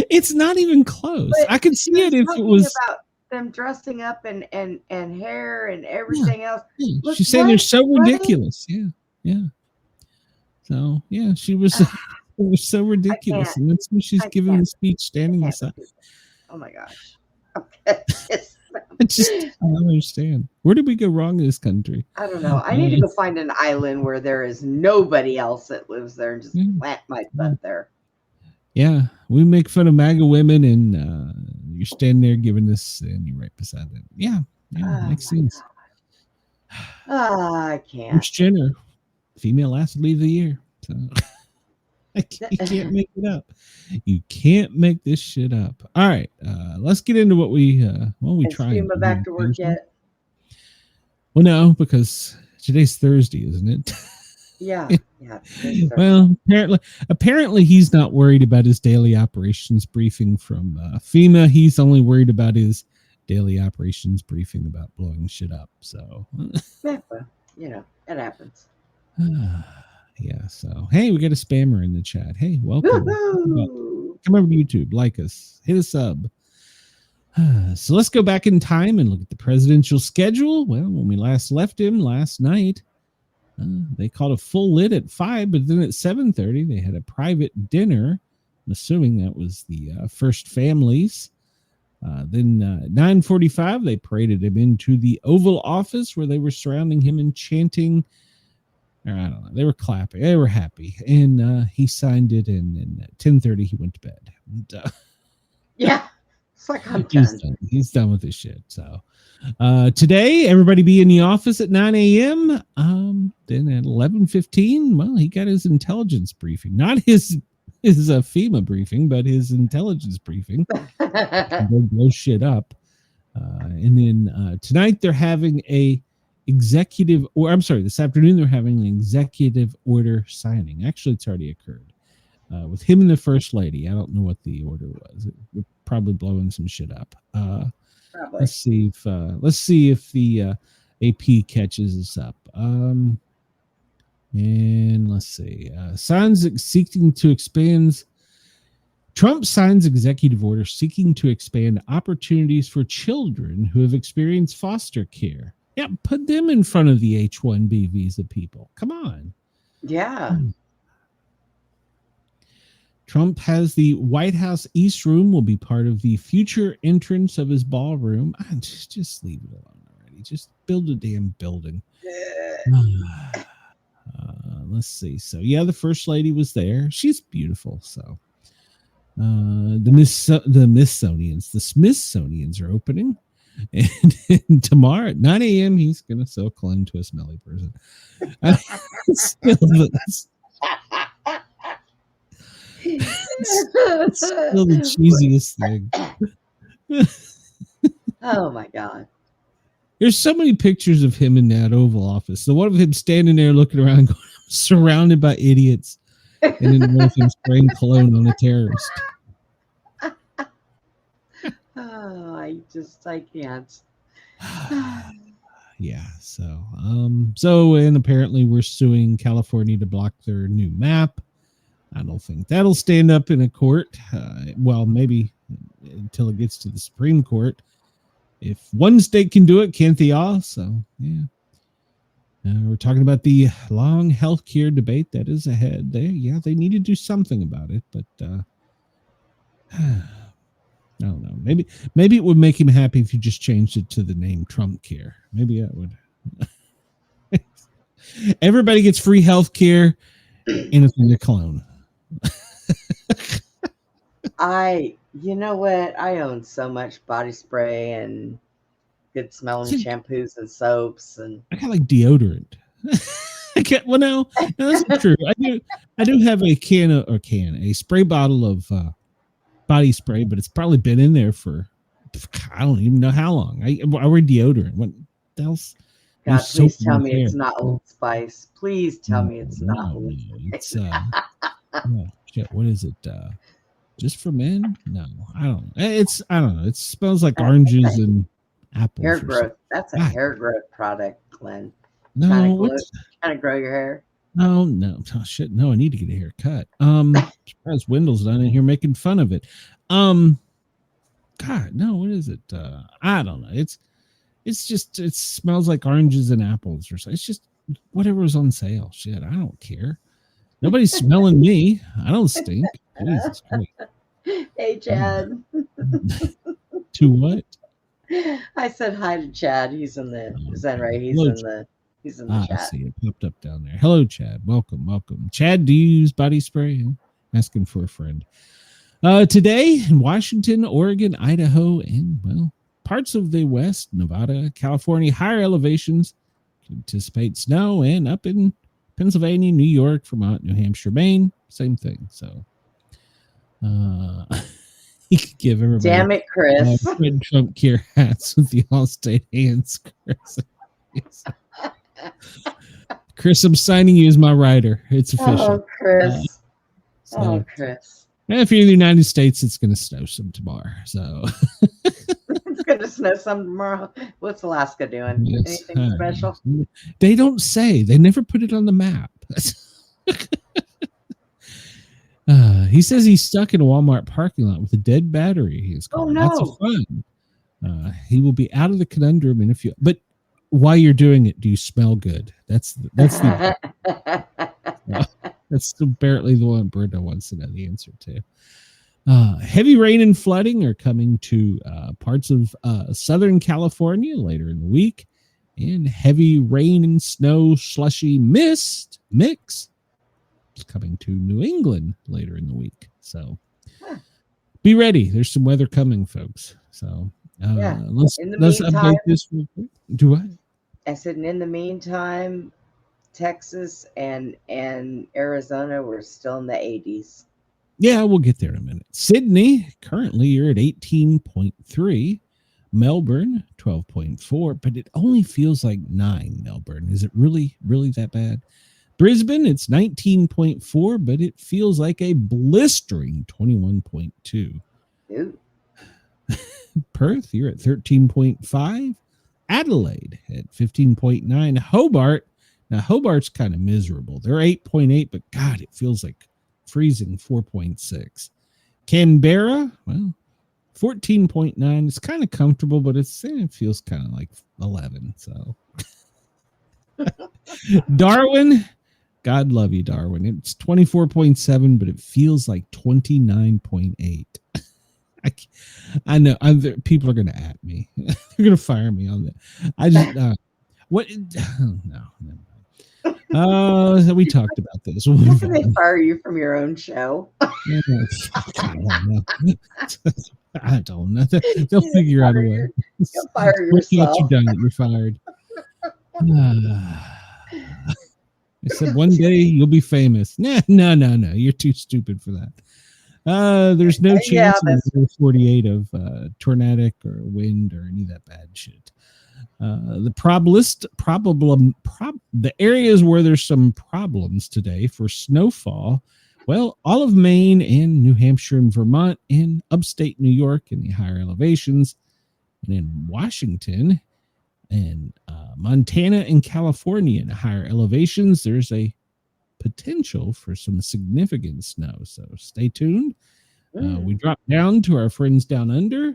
It's not even close. But I could see it if it was about them dressing up and hair and everything else. Yeah. She's saying they're so ridiculous. Yeah. So she was. It was so ridiculous, and that's when she's giving the speech standing beside. Oh my gosh! I don't understand. Where did we go wrong in this country? I don't know. I need to go find an island where there is nobody else that lives there and just plant my butt there. Yeah, we make fun of MAGA women, and you're standing there giving this, and you're right beside them. Yeah, makes sense. I can't. Bruce Jenner, female athlete of the year. So you can't make it up. You can't make this shit up. All right, let's get into what we try. Is back to work yet? Well, no, because today's Thursday, isn't it? Yeah. Well, apparently he's not worried about his daily operations briefing from FEMA. He's only worried about his daily operations briefing about blowing shit up. So, yeah, well, it happens. Yeah. So, hey, we got a spammer in the chat. Hey, welcome. Come over to YouTube, like us, hit a sub. So let's go back in time and look at the presidential schedule. Well, when we last left him last night, they called a full lit at 5, but then at 7:30 they had a private dinner. I'm assuming that was the first families. Then 9:45 they paraded him into the Oval Office where they were surrounding him and chanting or I don't know. They were clapping. They were happy, and he signed it. And at 10:30, he went to bed. And, Yeah. It's like I'm he's done. done. He's done with his shit. So today, everybody be in the office at 9 a.m. Then at 11:15, well, he got his intelligence briefing. Not his FEMA briefing, but his intelligence briefing. Go blow shit up. And then tonight they're having a executive, or I'm sorry, this afternoon they're having an executive order signing. Actually, it's already occurred with him and the first lady. I don't know what the order was. We're probably blowing some shit up. Probably. Let's see if the AP catches us up. And let's see. Signs seeking to expand. Trump signs executive order seeking to expand opportunities for children who have experienced foster care. Yeah, put them in front of the H-1B visa people. Come on. Yeah. Trump has the White House East Room will be part of the future entrance of his ballroom. Just leave it alone already. Just build a damn building. Let's see. So yeah, the first lady was there. She's beautiful. So the Smithsonians are opening, and tomorrow at 9 a.m. he's gonna sell cologne to a smelly person. It's still the cheesiest thing. Oh my God. There's so many pictures of him in that Oval Office. The one of him standing there looking around, going, surrounded by idiots, and then one of him spraying cologne on a terrorist. Oh, I can't. Yeah. So and apparently we're suing California to block their new map. I don't think that'll stand up in a court. Well, maybe until it gets to the Supreme Court. If one state can do it, can't they all? So, yeah. We're talking about the long healthcare debate that is ahead. They need to do something about it, but I don't know. Maybe it would make him happy if you just changed it to the name Trump Care. Maybe that would. Everybody gets free healthcare and it's in the cologne. You know what? I own so much body spray and good smelling shampoos and soaps, and I got like deodorant. No, that's not true. I do have a spray bottle of body spray, but it's probably been in there for I don't even know how long. I wear deodorant. What else? God, please tell me it's not Old Spice. Please tell me it's not Old Spice. Oh, shit, what is it? Just for men? No, I don't know. I don't know. It smells like oranges and apples. Hair growth. That's a hair growth product, Glenn. No, trying to grow your hair. No. Oh, shit. No, I need to get a haircut. Surprised Wendell's down in here making fun of it. God, no. What is it? I don't know. It's just it smells like oranges and apples or something. It's just whatever's on sale. Shit, I don't care. Nobody's smelling me. I don't stink. Jesus Christ. Hey, Chad. To what? I said hi to Chad. He's in the. Is that right? He's in the chat. I see it popped up down there. Hello, Chad. Welcome. Chad, do you use body spray? I'm asking for a friend. Today in Washington, Oregon, Idaho, and well, parts of the West, Nevada, California, higher elevations anticipate snow, and up in Pennsylvania, New York, Vermont, New Hampshire, Maine, same thing. So, he could give everybody. Damn it, Chris! Trump care hats with the Allstate hands, Chris. Chris, I'm signing you as my writer. It's official. Oh, Chris. Chris. If you're in the United States, it's going to snow some tomorrow. So it's going to snow some tomorrow. What's Alaska doing? Anything special? They don't say. They never put it on the map. He says he's stuck in a Walmart parking lot with a dead battery. He's oh no! That's fun. He will be out of the conundrum in a few. But while you're doing it, do you smell good? That's apparently the one Brenda wants to know the answer to. Heavy rain and flooding are coming to parts of Southern California later in the week. and heavy rain and snow, slushy mist mix is coming to New England later in the week. So be ready. There's some weather coming, folks. So let's update this real quick. Do what? I said, and in the meantime, Texas and Arizona were still in the 80s. Yeah, we'll get there in a minute. Sydney, currently you're at 18.3. Melbourne, 12.4, but it only feels like 9, Melbourne. Is it really, really that bad? Brisbane, it's 19.4, but it feels like a blistering 21.2. Ooh. Perth, you're at 13.5. Adelaide at 15.9. Hobart, now Hobart's kind of miserable. They're 8.8, but God, it feels like freezing 4.6. Canberra, well, 14.9. It's kind of comfortable, but it feels kind of like 11. So Darwin, God love you, Darwin. It's 24.7, but it feels like 29.8. I know people are going to at me. They're going to fire me on that. I just what? No. We talked about this. How can they fire you from your own show? I don't know. They'll figure out a way. You'll fire yourself. You've done it. You're fired. I said one day you'll be famous. No. You're too stupid for that. There's no chance in 48 of tornadic or wind or any of that bad shit. The the areas where there's some problems today for snowfall, well, all of Maine and New Hampshire and Vermont and upstate New York in the higher elevations, and in Washington and Montana and California in higher elevations, there's a potential for some significant snow. So stay tuned. We drop down to our friends down under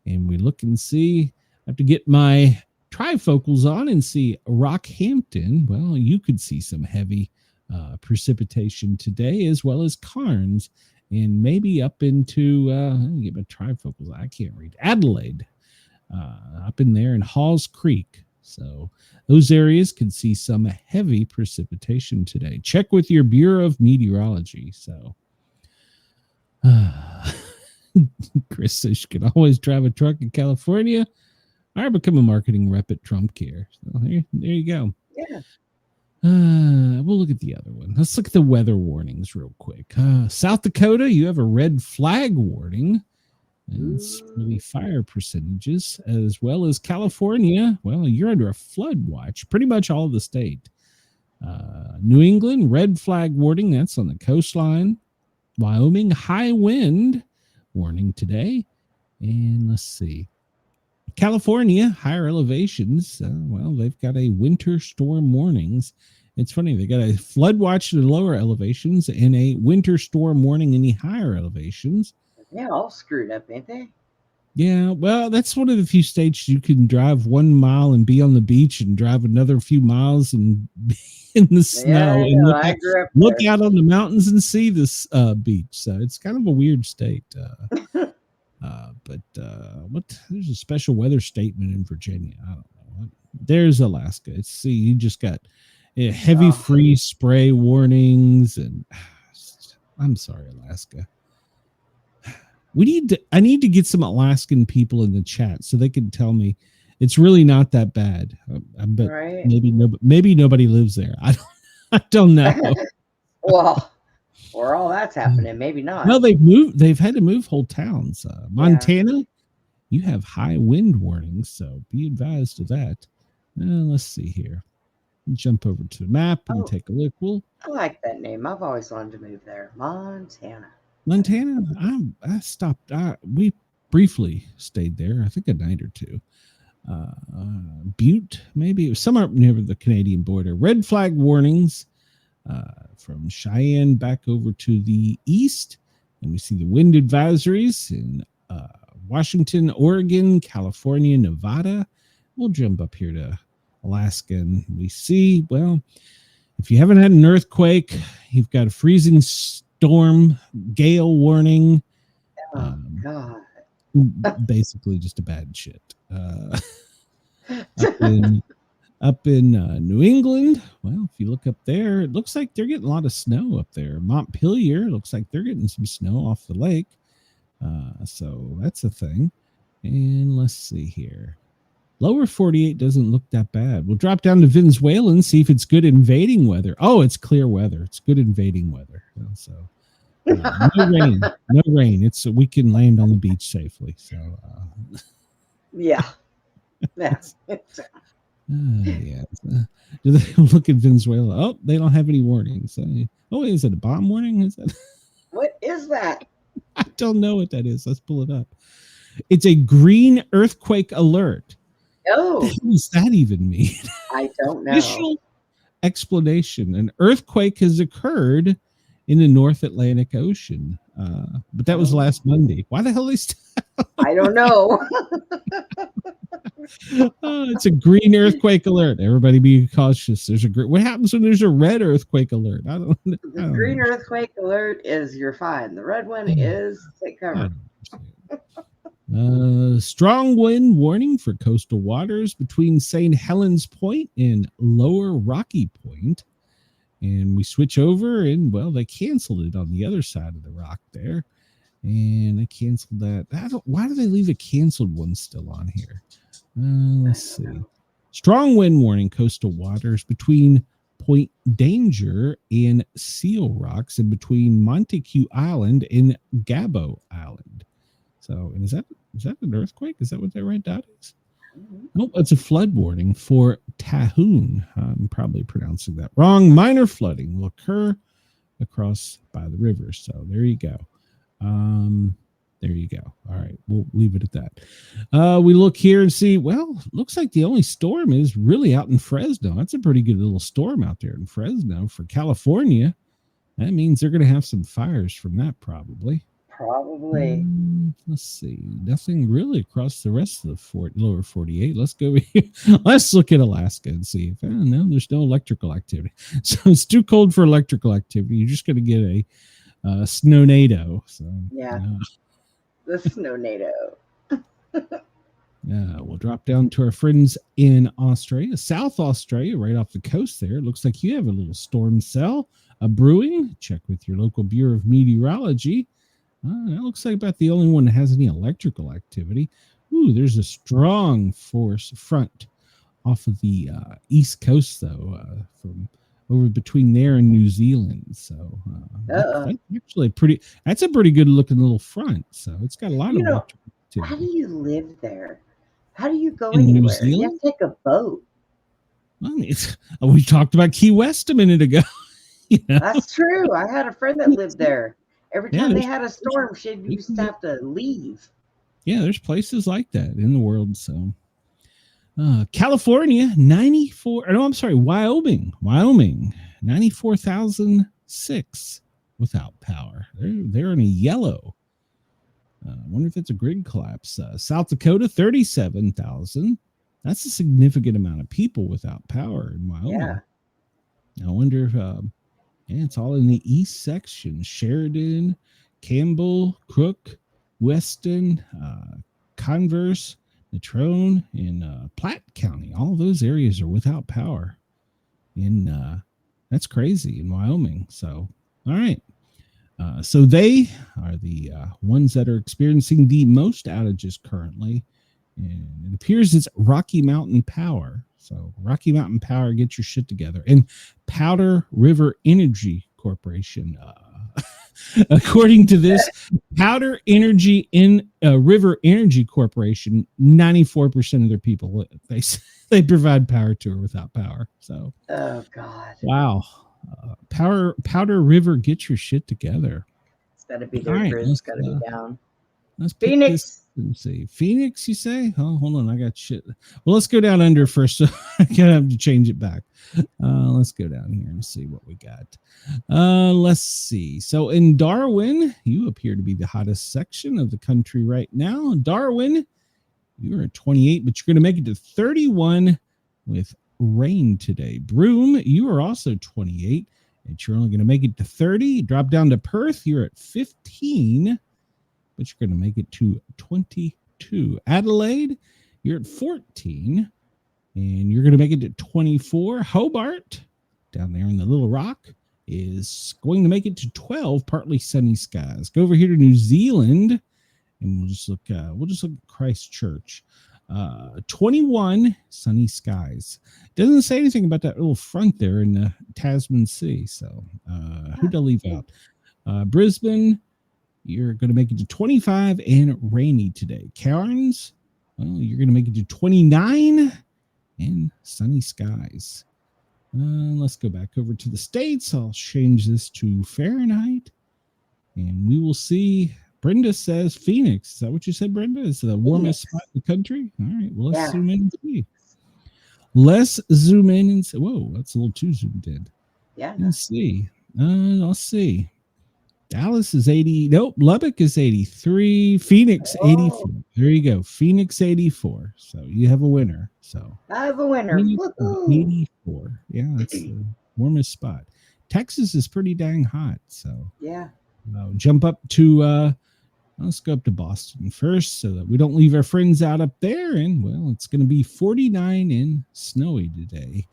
and we look and see. I have to get my trifocals on and see Rockhampton. Well, you could see some heavy precipitation today, as well as Cairns, and maybe up into let me get my trifocals. I can't read. Adelaide, up in there in Halls Creek. So those areas could see some heavy precipitation today. Check with your Bureau of Meteorology. So Chris says you can always drive a truck in California or become a marketing rep at Trump Care. So there you go. Yeah. We'll look at the other one. Let's look at the weather warnings real quick. South Dakota, you have a red flag warning. It's really fire percentages, as well as California. Well, you're under a flood watch, pretty much all of the state. New England, red flag warning. That's on the coastline. Wyoming, high wind warning today. And let's see. California, higher elevations. Well, they've got a winter storm warnings. It's funny. They got a flood watch in the lower elevations and a winter storm warning in the higher elevations. Yeah, all screwed up, ain't they? Yeah, well, that's one of the few states you can drive 1 mile and be on the beach and drive another few miles and be in the snow and look out on the mountains and see this beach. So it's kind of a weird state. But there's a special weather statement in Virginia. I don't know. There's Alaska. You just got heavy freeze spray warnings, and I'm sorry, Alaska. I need to get some Alaskan people in the chat so they can tell me it's really not that bad. I bet maybe nobody lives there. I don't know. Well, or all that's happening, maybe not. No, they've had to move whole towns. Montana, you have high wind warnings, so be advised of that. Let's see here. Jump over to the map and take a look. I like that name. I've always wanted to move there. Montana, I stopped. We briefly stayed there. I think a night or two. Butte, maybe it was somewhere up near the Canadian border. Red flag warnings from Cheyenne back over to the east, and we see the wind advisories in Washington, Oregon, California, Nevada. We'll jump up here to Alaska, and we see, well, if you haven't had an earthquake, you've got a freezing storm, gale warning. God. Basically just a bad shit. Up in Up in New England, well, if you look up there, it looks like they're getting a lot of snow up there. Montpelier looks like they're getting some snow off the lake. So that's a thing. And let's see here. Lower 48 doesn't look that bad. We'll drop down to Venezuela and see if it's good invading weather. Oh, it's clear weather. It's good invading weather. So no rain. No rain. We can land on the beach safely. So yeah. Yeah. Yeah. Do they look at Venezuela? Oh, they don't have any warnings. Oh, is it a bomb warning? Is that? What is that? I don't know what that is. Let's pull it up. It's a green earthquake alert. Oh, What does that even mean? I don't know. Official explanation: an earthquake has occurred in the North Atlantic Ocean, but that was last Monday. Why the hell they? I don't know. It's a green earthquake alert. Everybody be cautious. What happens when there's a red earthquake alert? I don't The green earthquake alert is you're fine. The red one is take cover. Strong wind warning for coastal waters between St. Helens Point and Lower Rocky Point. And we switch over and, well, they canceled it on the other side of the rock there. And they canceled that. Why do they leave the canceled one still on here? Let's see. Strong wind warning coastal waters between Point Danger and Seal Rocks and between Montague Island and Gabo Island. So, and is that an earthquake? Is that what that red dot is? Nope, it's a flood warning for Tahoon. I'm probably pronouncing that wrong. Minor flooding will occur across by the river. So there you go. There you go. All right, we'll leave it at that. We look here and see, well, looks like the only storm is really out in Fresno. That's a pretty good little storm out there in Fresno for California. That means they're going to have some fires from that probably. Probably. Let's see. Nothing really across the rest of the lower 48. Let's go here. Let's look at Alaska and see if no, there's no electrical activity. So it's too cold for electrical activity. You're just going to get a snownado. So yeah. The snownado. We'll drop down to our friends in Australia, South Australia, right off the coast there. It looks like you have a little storm cell brewing. Check with your local Bureau of Meteorology. That looks like about the only one that has any electrical activity. Ooh, there's a strong force front off of the east coast, though, from over between there and New Zealand. So that's actually that's a pretty good looking little front. So it's got a lot of electrical activity. How do you live there? How do you go in anywhere? New Zealand? You have to take a boat. Well, we talked about Key West a minute ago. That's true. I had a friend that lived there. Every time they had a storm, she used to have to leave. Yeah, there's places like that in the world. So California, 94. No, I'm sorry, Wyoming, 94,006 without power. They're in a yellow. I wonder if it's a grid collapse. South Dakota, 37,000. That's a significant amount of people without power in Wyoming. Yeah. I wonder if it's all in the east section. Sheridan, Campbell, Crook, Weston, Converse, Natrone, and Platte County. All those areas are without power. And that's crazy in Wyoming. So, all right. So they are the ones that are experiencing the most outages currently. And it appears it's Rocky Mountain Power. So Rocky Mountain Power, get your shit together. And Powder River Energy Corporation. According to this, Powder Energy River Energy Corporation, 94% of their people, they provide power to or without power. So, oh God, wow. Powder River, get your shit together. It's got to be their grid's got to be down. Let's Phoenix. Let's see. Phoenix, you say? Oh, hold on. I got shit. Well, let's go down under first. So I gotta have to change it back. Let's go down here and see what we got. Let's see. So in Darwin, you appear to be the hottest section of the country right now. Darwin, you're at 28, but you're going to make it to 31 with rain today. Broome, you are also 28, and you're only going to make it to 30. Drop down to Perth, you're at 15. But you're going to make it to 22. Adelaide, you're at 14. and you're going to make it to 24. Hobart, down there in the Little Rock, is going to make it to 12, partly sunny skies. Go over here to New Zealand, and we'll just look at Christchurch. 21 sunny skies. Doesn't say anything about that little front there in the Tasman Sea. So who'd I leave out? Brisbane, you're going to make it to 25 and rainy today. Cairns, well, you're going to make it to 29 and sunny skies. Let's go back over to the States. I'll change this to Fahrenheit, and we will see. Brenda says Phoenix. Is that what you said, Brenda? Is the warmest spot in the country? All right. Well, let's zoom in and see. Let's zoom in and see. Whoa, that's a little too zoomed in. Yeah. Let's see. Let's see. Dallas is 80. Nope. Lubbock is 83. Phoenix 84. There you go. Phoenix 84. So you have a winner. So I have a winner. 84. Yeah, that's the warmest spot. Texas is pretty dang hot. So yeah. Jump up to let's go up to Boston first so that we don't leave our friends out up there. And well, it's going to be 49 and snowy today.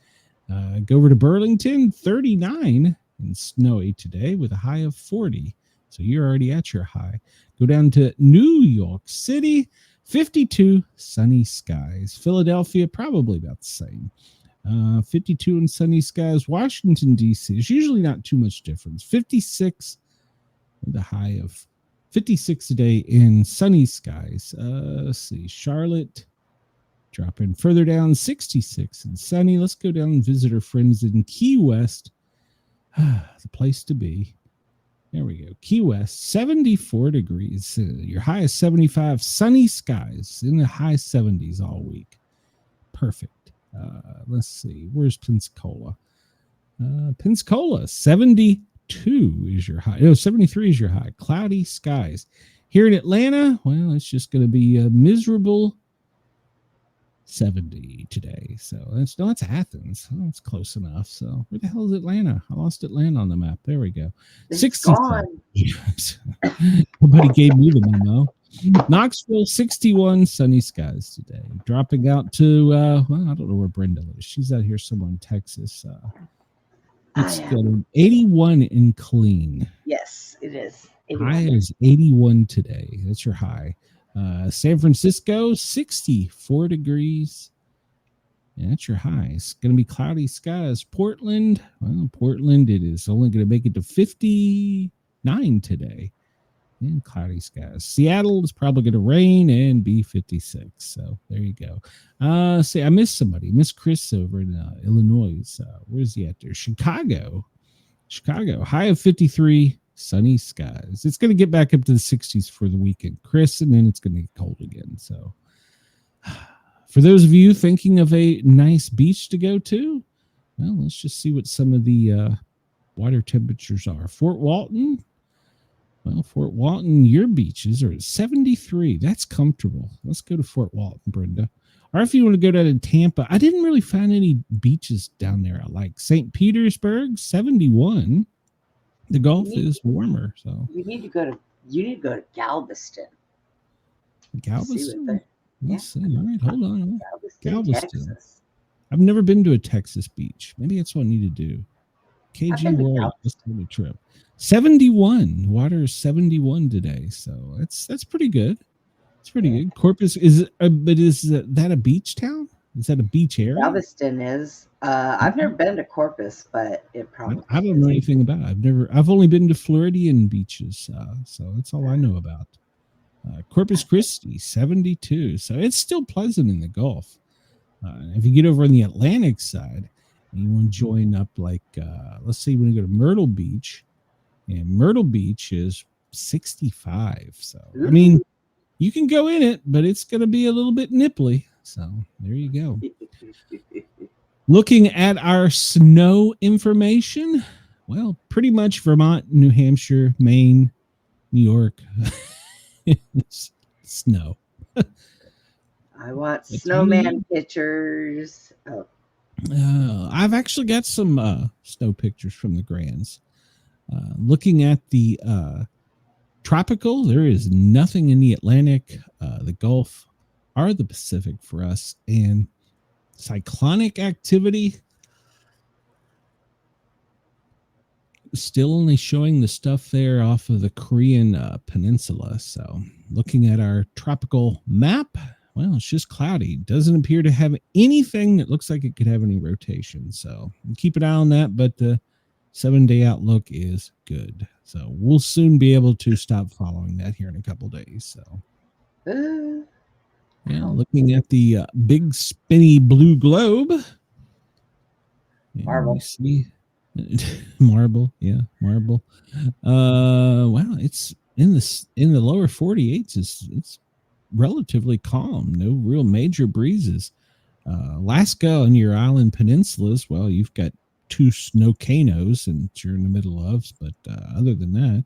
Go over to Burlington, 39 and snowy today with a high of 40. So you're already at your high. Go down to New York City, 52 sunny skies. Philadelphia, probably about the same. 52 and sunny skies. Washington, D.C. is usually not too much difference. 56 with a high of 56 today in sunny skies. Let's see. Charlotte, dropping further down, 66 and sunny. Let's go down and visit our friends in Key West. The place to be. There we go. Key West, 74 degrees. Your high is 75. Sunny skies in the high 70s all week. Perfect. Let's see. Where's Pensacola? Pensacola, 72 is your high. No, 73 is your high. Cloudy skies. Here in Atlanta, well, it's just going to be a miserable 70 today. So that's Athens. Oh, that's close enough. So where the hell is Atlanta? I lost Atlanta on the map. There we go. 67. Nobody gave me the memo. Knoxville, 61 sunny skies today. Dropping out to well, I don't know where Brenda is. She's out here somewhere in Texas. It's got 81 in clean. Yes, it is. 81. High is 81 today. That's your high. San Francisco, 64 degrees. Yeah, that's your high. It's going to be cloudy skies. Portland, well, Portland, it is only going to make it to 59 today. And cloudy skies. Seattle is probably going to rain and be 56. So there you go. See, I missed somebody. Miss Chris over in Illinois. Where's he at there? Chicago, high of 53. Sunny skies. It's going to get back up to the 60s for the weekend, Chris, and then it's going to get cold again. So for those of you thinking of a nice beach to go to, well, let's just see what some of the water temperatures are. Fort Walton, your beaches are at 73. That's comfortable. Let's go to Fort Walton, Brenda. Or if you want to go down to Tampa, I didn't really find any beaches down there. I like St. Petersburg, 71. The Gulf is warmer, so you need to go to Galveston. Galveston. Let's see. All right, hold on. Galveston. Texas. I've never been to a Texas beach. Maybe that's what I need to do. KG World, let's do a trip. 71. Water is 71 today, so that's pretty good. It's pretty good. Corpus is that a beach town? Is that a beach area? Galveston is. I've never been to Corpus, but it probably. I don't know anything about it. I've only been to Floridian beaches, so that's all I know about. Corpus Christi, 72. So it's still pleasant in the Gulf. If you get over on the Atlantic side, and you want to join up, like let's say you want to go to Myrtle Beach, and Myrtle Beach is 65. So I mean, you can go in it, but it's going to be a little bit nipply. So there you go. Looking at our snow information, well, pretty much Vermont, New Hampshire, Maine, New York, snow. I want snowman pictures. Oh. I've actually got some snow pictures from the Grands. Looking at the tropical, there is nothing in the Atlantic, the Gulf, or the Pacific for us. And Cyclonic activity. Still only showing the stuff there off of the Korean peninsula. So looking at our tropical map, well, it's just cloudy. Doesn't appear to have anything that looks like it could have any rotation. So keep an eye on that. But the 7-day outlook is good. So we'll soon be able to stop following that here in a couple days. So yeah, looking at the big spinny blue globe. Marble. See marble. Wow, it's in the lower 48s. It's relatively calm. No real major breezes. Alaska on your island peninsulas, well, you've got 2 snowcanos and you're in the middle of, but other than that,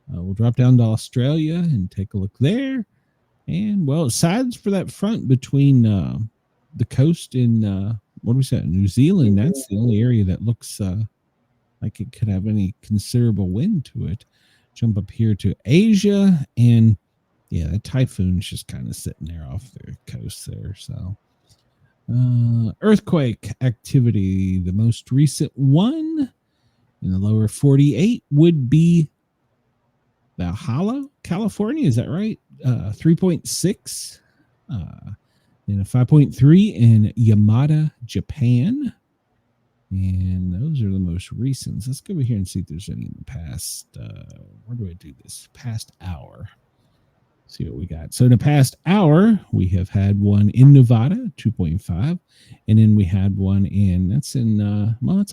we'll drop down to Australia and take a look there. And well, aside for that front between the coast in what do we say, New Zealand, that's the only area that looks like it could have any considerable wind to it. Jump up here to Asia, and yeah, the typhoon's just kind of sitting there off the coast there. So earthquake activity, the most recent one in the lower 48 would be Valhalla, California. Is that right? 3.6. Then a 5.3 in Yamada, Japan. And those are the most recent. Let's go over here and see if there's any in the past. Where do I do this? Past hour. See what we got. So in the past hour, we have had one in Nevada, 2.5. And then we had one in, that's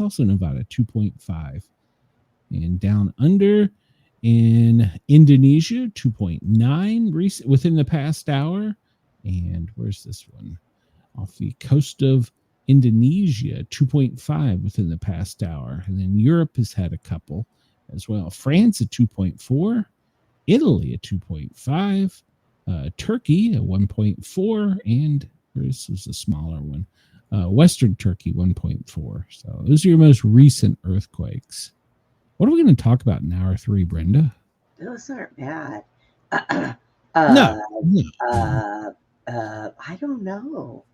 also Nevada, 2.5. And down under in Indonesia, 2.9 within the past hour. And where's this one? Off the coast of Indonesia, 2.5 within the past hour. And then Europe has had a couple as well. France at 2.4, Italy at 2.5, Turkey at 1.4, and this is a smaller one, Western Turkey 1.4. So those are your most recent earthquakes. What are we going to talk about in hour 3, Brenda? Those aren't bad. No. I don't know.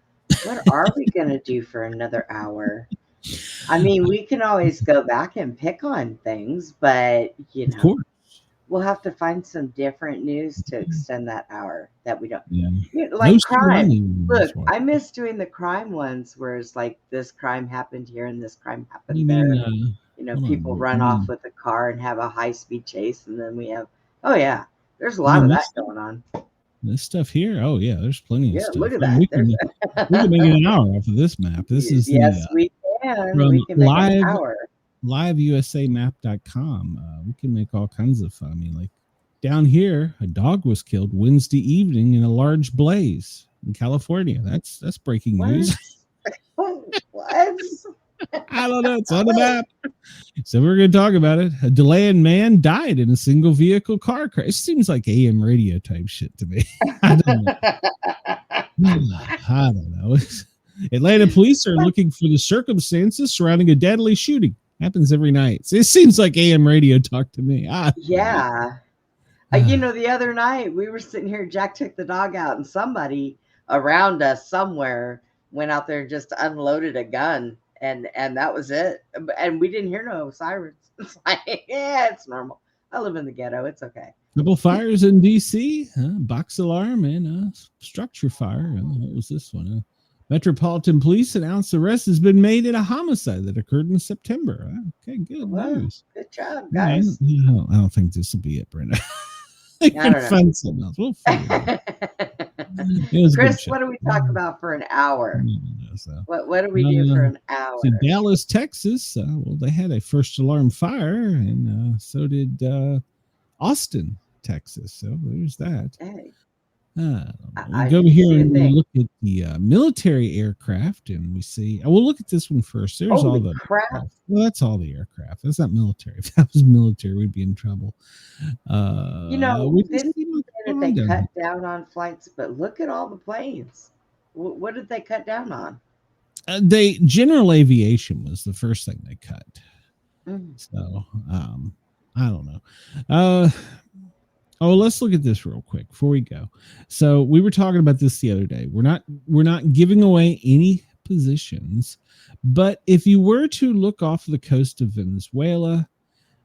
What are we going to do for another hour? I mean, we can always go back and pick on things, but, you know, we'll have to find some different news to extend that hour that we don't. Yeah. Like Most crime. Look, I miss doing the crime ones where it's like this crime happened here and this crime happened there. You know, people run off with a car and have a high-speed chase, and then we have, there's a lot of that going on. This stuff here, there's plenty of stuff. Look at that. We can make it an hour off of this map. This is we can. We can make an hour. liveusamap.com. We can make all kinds of fun. I mean, like down here, a dog was killed Wednesday evening in a large blaze in California. That's breaking news. What? I don't know. It's on the map. So we're going to talk about it. A Deland man died in a single vehicle car crash. It seems like AM radio type shit to me. I don't know. Atlanta police are looking for the circumstances surrounding a deadly shooting. Happens every night. So it seems like AM radio talk to me. Yeah. You know, the other night we were sitting here, Jack took the dog out, and somebody around us somewhere went out there and just unloaded a gun. And that was it. And we didn't hear no sirens. It's like, it's normal. I live in the ghetto. It's okay. Couple fires in D.C., box alarm and structure fire. What was this one? Metropolitan Police announced arrest has been made in a homicide that occurred in September. Okay, good news. Good job, guys. I don't think this will be it, Brenda. I can find something else. We'll figure it out. Chris, what do we talk about for an hour? What do we do for an hour? So Dallas, Texas. They had a first alarm fire, and so did Austin, Texas. So there's that. Hey. We go over here and we look at the military aircraft, and we see. We'll look at this one first. There's all the crap. Well, that's all the aircraft. That's not military. If that was military, we'd be in trouble. You know, they cut down on flights, but look at all the planes. What did they cut down on? General aviation was the first thing they cut. So I don't know. Let's look at this real quick before we go. So we were talking about this the other day. We're not giving away any positions. But if you were to look off the coast of Venezuela,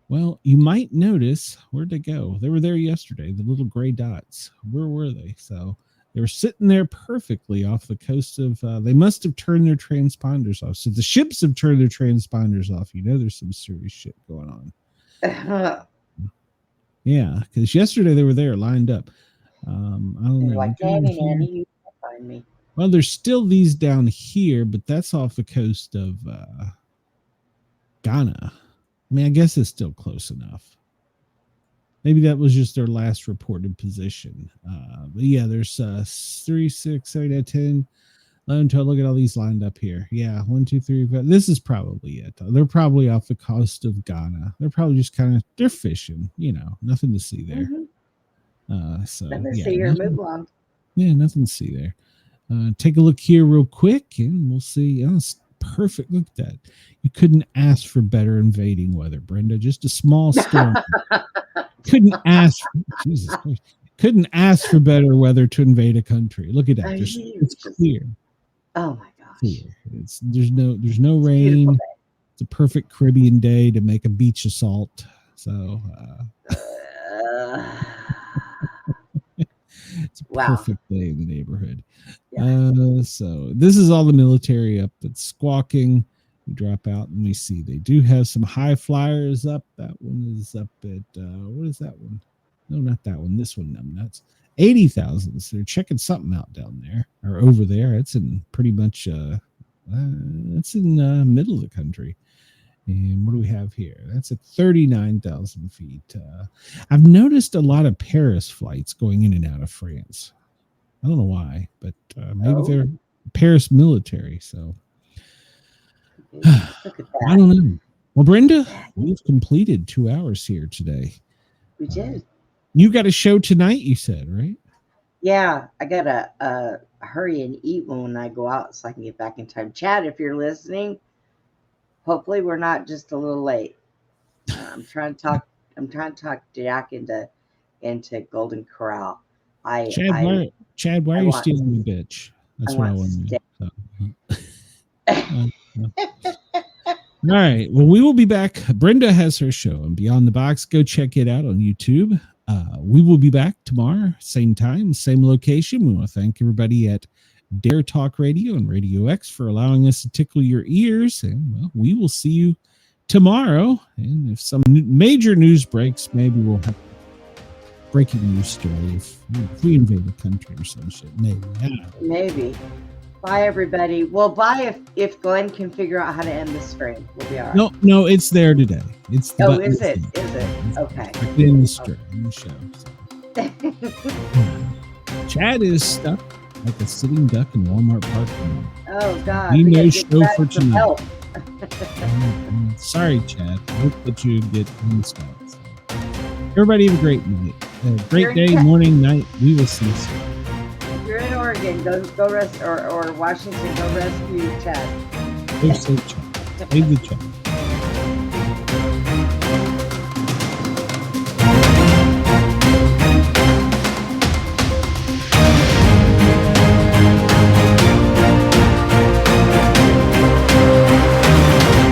well, you might notice, where'd they go? They were there yesterday, the little gray dots. Where were they? So they were sitting there perfectly off the coast of, they must have turned their transponders off. So the ships have turned their transponders off. You know, there's some serious shit going on. Yeah, because yesterday they were there lined up. I don't know. Like, Nanny, you can't find me. Well, there's still these down here, but that's off the coast of Ghana. I mean, I guess it's still close enough. Maybe that was just their last reported position. But yeah, there's 3, 6, 7, 8, 10, 11, 12. Look at all these lined up here. Yeah, 1, 2, 3, 4. This is probably it. They're probably off the coast of Ghana. They're probably just they're fishing. You know, nothing to see there. So Nothing to yeah, see or move along. Yeah, nothing to see there. Take a look here real quick, and we'll see. Oh, it's perfect. Look at that. You couldn't ask for better invading weather, Brenda. Just a small storm. Couldn't ask for better weather to invade a country. Look at that. It's clear. Oh my gosh. Clear. There's no rain. It's a perfect Caribbean day to make a beach assault. So it's a perfect day in the neighborhood. Yeah. So this is all the military up that's squawking. We drop out and we see they do have some high flyers up. That one is up at what is that one? No, not that one. This one, nuts. 80,000. So they're checking something out down there or over there. It's in pretty much that's in the middle of the country. And what do we have here? That's at 39,000 feet. I've noticed a lot of Paris flights going in and out of France. I don't know why, but maybe they're Paris military. So look at that. I don't know. Well, Brenda, we've completed 2 hours here today. We did. You got a show tonight, you said, right? Yeah, I gotta hurry and eat when I go out so I can get back in time. Chad, if you're listening, hopefully we're not just a little late. I'm trying to talk Jack into Golden Corral. Chad, why are you stealing the bitch? That's what I want to know. All right. Well, we will be back. Brenda has her show on Beyond the Box. Go check it out on YouTube. We will be back tomorrow, same time, same location. We want to thank everybody at Dare Talk Radio and Radio X for allowing us to tickle your ears. And well, we will see you tomorrow. And if some major news breaks, maybe we'll have a breaking news story if we invade the country or some shit. Maybe. Bye, everybody. Well, bye if Glenn can figure out how to end the stream. We'll be all right. No, it's there today. It's the is it? Is it? Okay. In the stream, in the show. So. Chad is stuck like a sitting duck in Walmart parking lot. Oh God. We no show for tonight. Sorry, Chad. I hope that you get unstuck. So. Everybody have a great night. Great day, morning, night. We will see you soon. You're in Oregon, go rest or Washington, go rescue Chad. Go save Chad. Save the Chad.